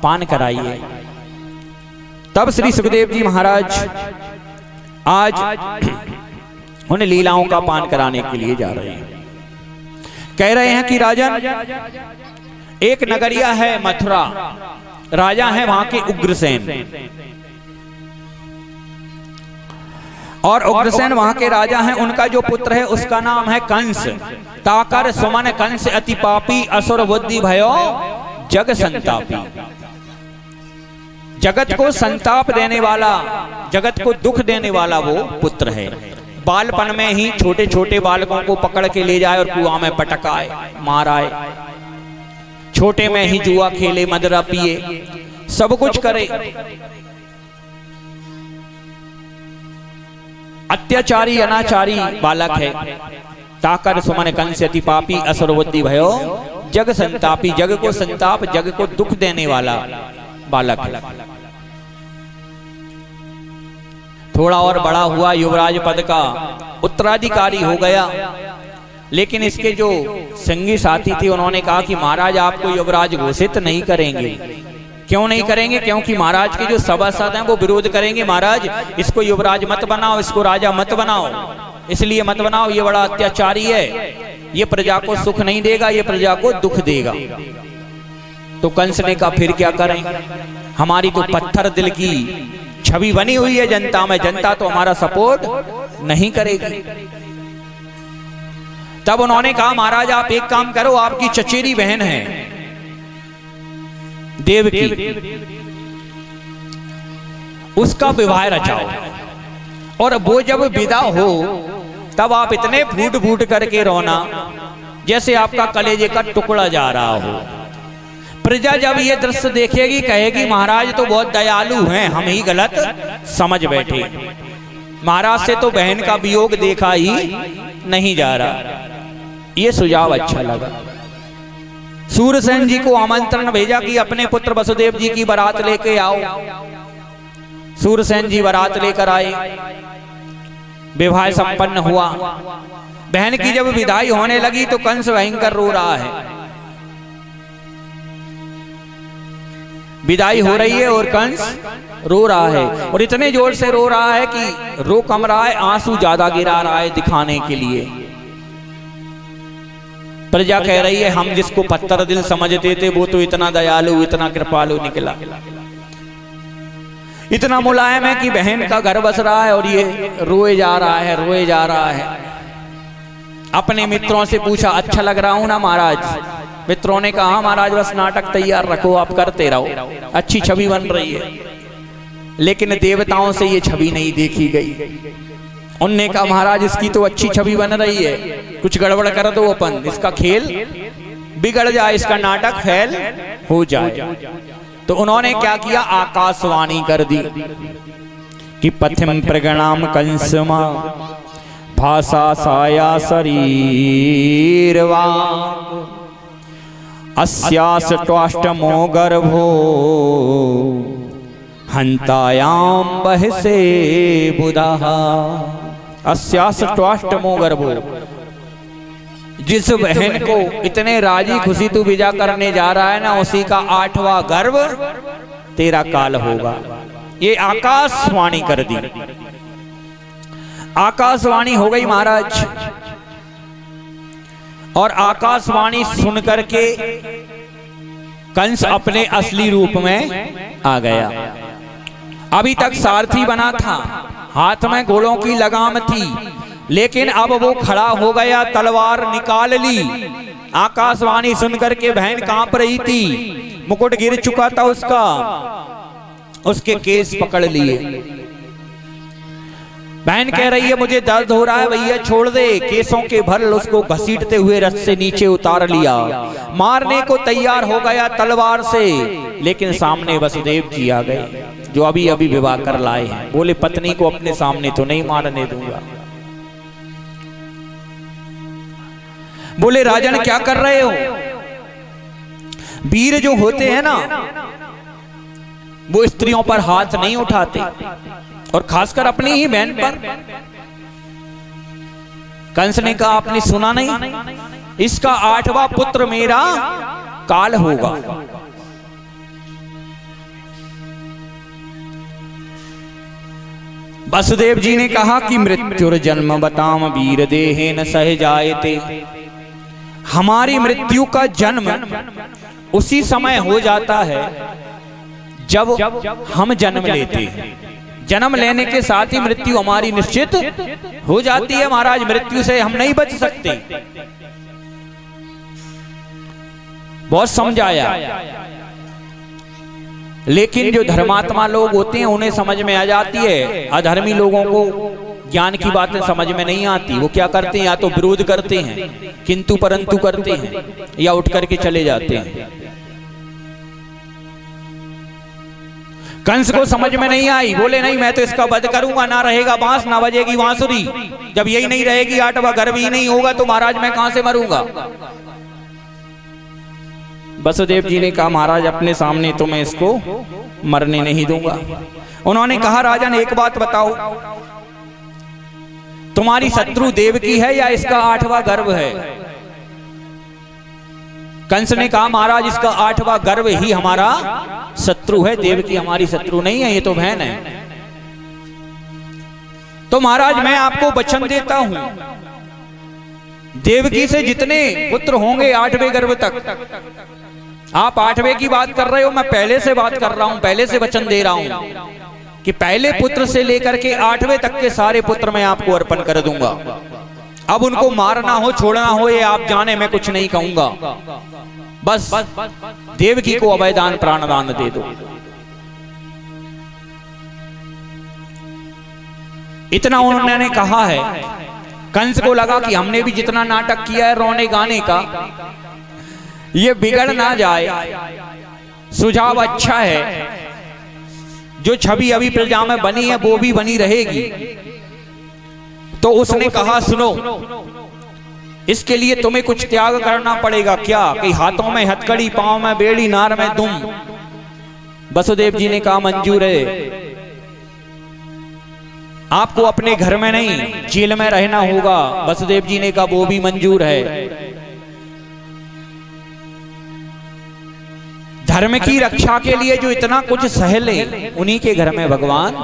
पान कराइए। तब श्री सुखदेव जी महाराज आज उन लीलाओं का पान कराने के लिए जा रहे हैं। कह रहे हैं कि राजन, एक नगरिया है मथुरा, राजा है वहां के उग्रसेन, और उग्रसेन वहां के राजा हैं। उनका जो पुत्र है उसका नाम है कंस। ताकर सुमन कंस अति पापी असुर बुद्धि भयो जग संतापी। जगत को संताप देने वाला, जगत को दुख देने वाला वो पुत्र है। बालपन में ही छोटे छोटे बालकों को पकड़ के ले जाए और कुआं में पटकाए, माराए, छोटे में ही जुआ खेले, मदरा पिए, सब कुछ करे। अत्याचारी अनाचारी बालक है। ताकर सुमन कंस अति पापी असुर बुद्धि भयो जग संतापी। जग को संताप, जग को दुख देने वाला बालक है। थोड़ा और बड़ा हुआ, युवराज पद का उत्तराधिकारी हो गया, लेकिन इसके जो संगी साथी थे उन्होंने कहा कि महाराज आपको युवराज घोषित नहीं करेंगे। क्यों नहीं करेंगे? क्योंकि महाराज के जो सभासद हैं वो विरोध करेंगे, महाराज इसको युवराज मत बनाओ, इसको राजा मत बनाओ, इसलिए मत बनाओ, ये बड़ा अत्याचारी है, ये प्रजा को सुख नहीं देगा, ये प्रजा को दुख देगा। तो कंस ने कहा फिर क्या करें, हमारी तो पत्थर दिल की छवि बनी हुई है जनता में, जनता तो हमारा सपोर्ट नहीं करेगी। तब उन्होंने कहा महाराज आप एक काम करो, आपकी चचेरी बहन है देवकी, उसका विवाह रचाओ, और वो जब विदा हो तब आप इतने फूट फूट करके रोना जैसे आपका कलेजे का टुकड़ा जा रहा हो। प्रजा जब ये दृश्य देखेगी कहेगी महाराज तो बहुत दयालु हैं, हम ही गलत समझ बैठे, महाराज से तो बहन का वियोग देखा ही नहीं जा रहा। ये सुझाव अच्छा लगा। सूरसेन जी को आमंत्रण भेजा कि अपने पुत्र वसुदेव जी की बारात लेके आओ। सूरसेन जी बारात लेकर आए, विवाह संपन्न हुआ। बहन की जब विदाई होने लगी तो कंस भयंकर रो रहा है। विदाई हो रही है और कंस रो रहा है, और इतने जोर से रो रहा है कि रो कम रहा है, आंसू ज्यादा गिरा रहा है दिखाने के लिए। प्रजा कह रही है हम जिसको पत्थर दिल समझते थे वो तो इतना दयालु, इतना कृपालु निकला, इतना मुलायम है कि बहन का घर बस रहा है और ये रोए जा रहा है, रोए जा रहा है। अपने मित्रों से पूछा अच्छा लग रहा हूं ना महाराज? मित्रों ने कहा महाराज बस नाटक तैयार रखो, आप करते रहो, अच्छी छवि बन रही है। लेकिन देवताओं से ये छवि नहीं देखी गई। उनने कहा महाराज इसकी तो अच्छी छवि बन रही है, कुछ गड़बड़ कर दो, अपन इसका खेल बिगड़ जाए, इसका नाटक फेल हो जाए। तो उन्होंने क्या किया, आकाशवाणी कर दी कि पथिम प्रगणाम कंसमा भाषा साया शरीरवा अस्यास त्वाष्टमो गर्भो हंतायाम बहसे बुधाहा। अस्यास त्वाष्टमो गर्भो, जिस बहन को इतने राजी खुशी तू विदा करने जा रहा है ना, उसी का 8वां गर्भ तेरा काल होगा। ये आकाशवाणी कर दी। आकाशवाणी हो गई महाराज, और आकाशवाणी सुन करके कंस अपने असली रूप में आ गया। अभी तक सारथी बना था, हाथ में घोड़ों की लगाम थी, लेकिन अब वो खड़ा हो गया, तलवार निकाल ली। आकाशवाणी सुनकर के बहन कांप रही थी, मुकुट गिर चुका था उसका, उसके केस पकड़ लिए। बहन कह रही है मुझे दर्द हो रहा है भैया छोड़ दे। केसों के भर उसको घसीटते हुए रथ से नीचे उतार लिया, मारने को तैयार हो गया तलवार से। लेकिन सामने वसुदेव जी आ गए जो अभी अभी विवाह कर लाए हैं। बोले पत्नी को अपने सामने तो नहीं मारने दूंगा। बोले राजन क्या कर रहे हो? वीर जो होते हैं ना वो स्त्रियों पर हाथ नहीं उठाते, और खासकर अपनी ही बहन पर। कंस ने कहा आपने सुना नहीं, इसका 8वां पुत्र मेरा काल होगा। वसुदेव जी ने कहा कि मृत्युर जन्म बताम वीर देहे न सह जायते। हमारी मृत्यु का जन्म उसी समय हो जाता है जब हम जन्म लेते हैं। जन्म लेने के साथ ही मृत्यु हमारी निश्चित हो जाती है महाराज। मृत्यु से हम नहीं बच सकते। बहुत समझाया, लेकिन जो धर्मात्मा लोग होते हैं उन्हें समझ में आ जाती है। अधर्मी लोगों को ज्ञान की बातें समझ में नहीं आती। वो क्या करते हैं, या तो विरोध करते हैं, किंतु परंतु करते हैं, या उठ करके चले जाते हैं। कंस को समझ में नहीं आई। बोले नहीं मैं तो इसका वध करूंगा, ना रहेगा बांस ना बजेगी बांसुरी। जब यही नहीं रहेगी, 8वां गर्भ ही नहीं होगा, तो महाराज मैं कहां से मरूंगा? वसुदेव जी ने कहा महाराज अपने सामने तो मैं इसको मरने नहीं दूंगा। उन्होंने कहा राजन एक बात बताओ, तुम्हारी शत्रु देवकी है या इसका 8वां गर्भ है? कंस ने कहा महाराज इसका 8वां गर्भ ही हमारा शत्रु है, देवकी हमारी शत्रु नहीं है, ये तो बहन है। तो महाराज मैं आपको वचन देता हूं, देवकी से जितने पुत्र होंगे 8वें गर्भ तक, आप 8वें की बात कर रहे हो, मैं पहले से बात कर रहा हूं, पहले से वचन दे रहा हूं कि पहले पुत्र से लेकर के 8वें तक के सारे पुत्र मैं आपको अर्पण कर दूंगा। अब उनको मारना हो छोड़ना हो ये आप जाने, मैं कुछ नहीं कहूंगा। बस देवकी को अभयदान प्राणदान दे दो। इतना उन्होंने कहा है। कंस को लगा कि हमने भी जितना नाटक किया है रोने गाने का, ये बिगड़ ना जाए। सुझाव अच्छा है, जो छवि अभी प्रजा में बनी है वो भी बनी रहेगी। तो उसने कहा सुनो, इसके लिए तुम्हें कुछ त्याग करना पड़ेगा। क्या? कि हाथों में हथकड़ी, पांव में बेड़ी, नार में दुम। वसुदेव जी ने कहा मंजूर है, आपको अपने घर में नहीं जेल में रहना होगा। वसुदेव जी ने कहा वो भी मंजूर है। धर्म की रक्षा के लिए जो इतना कुछ सह ले, उन्हीं के घर में भगवान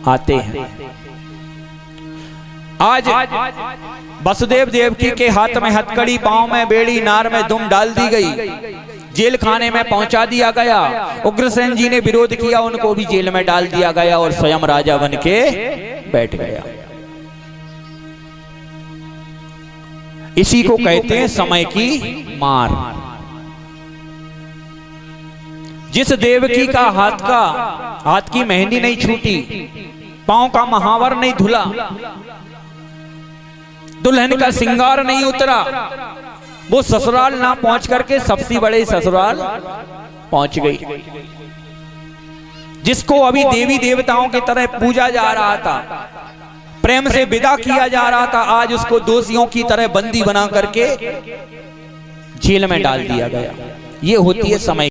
आते हैं। आज वसुदेव देवकी के हाथ में हथकड़ी, पांव में बेड़ी, नार में दुम डाल दी गई, जेल खाने में पहुंचा दिया गया। उग्रसेन जी ने विरोध किया, उनको भी जेल में डाल दिया गया और स्वयं राजा बन के बैठ गया। इसी को कहते हैं समय की मार। जिस देवकी का हाथ की मेहंदी नहीं छूटी, पांव का महावर नहीं धुला, दुल्हन का सिंगार नहीं उतरा, वो ससुराल ना पहुंच करके सबसे बड़े ससुराल पहुंच गई। जिसको अभी देवी देवताओं की तरह पूजा जा रहा था, प्रेम से विदा किया जा रहा था, आज उसको दोषियों की तरह बंदी बना करके जेल में डाल दिया गया। ये होती है समय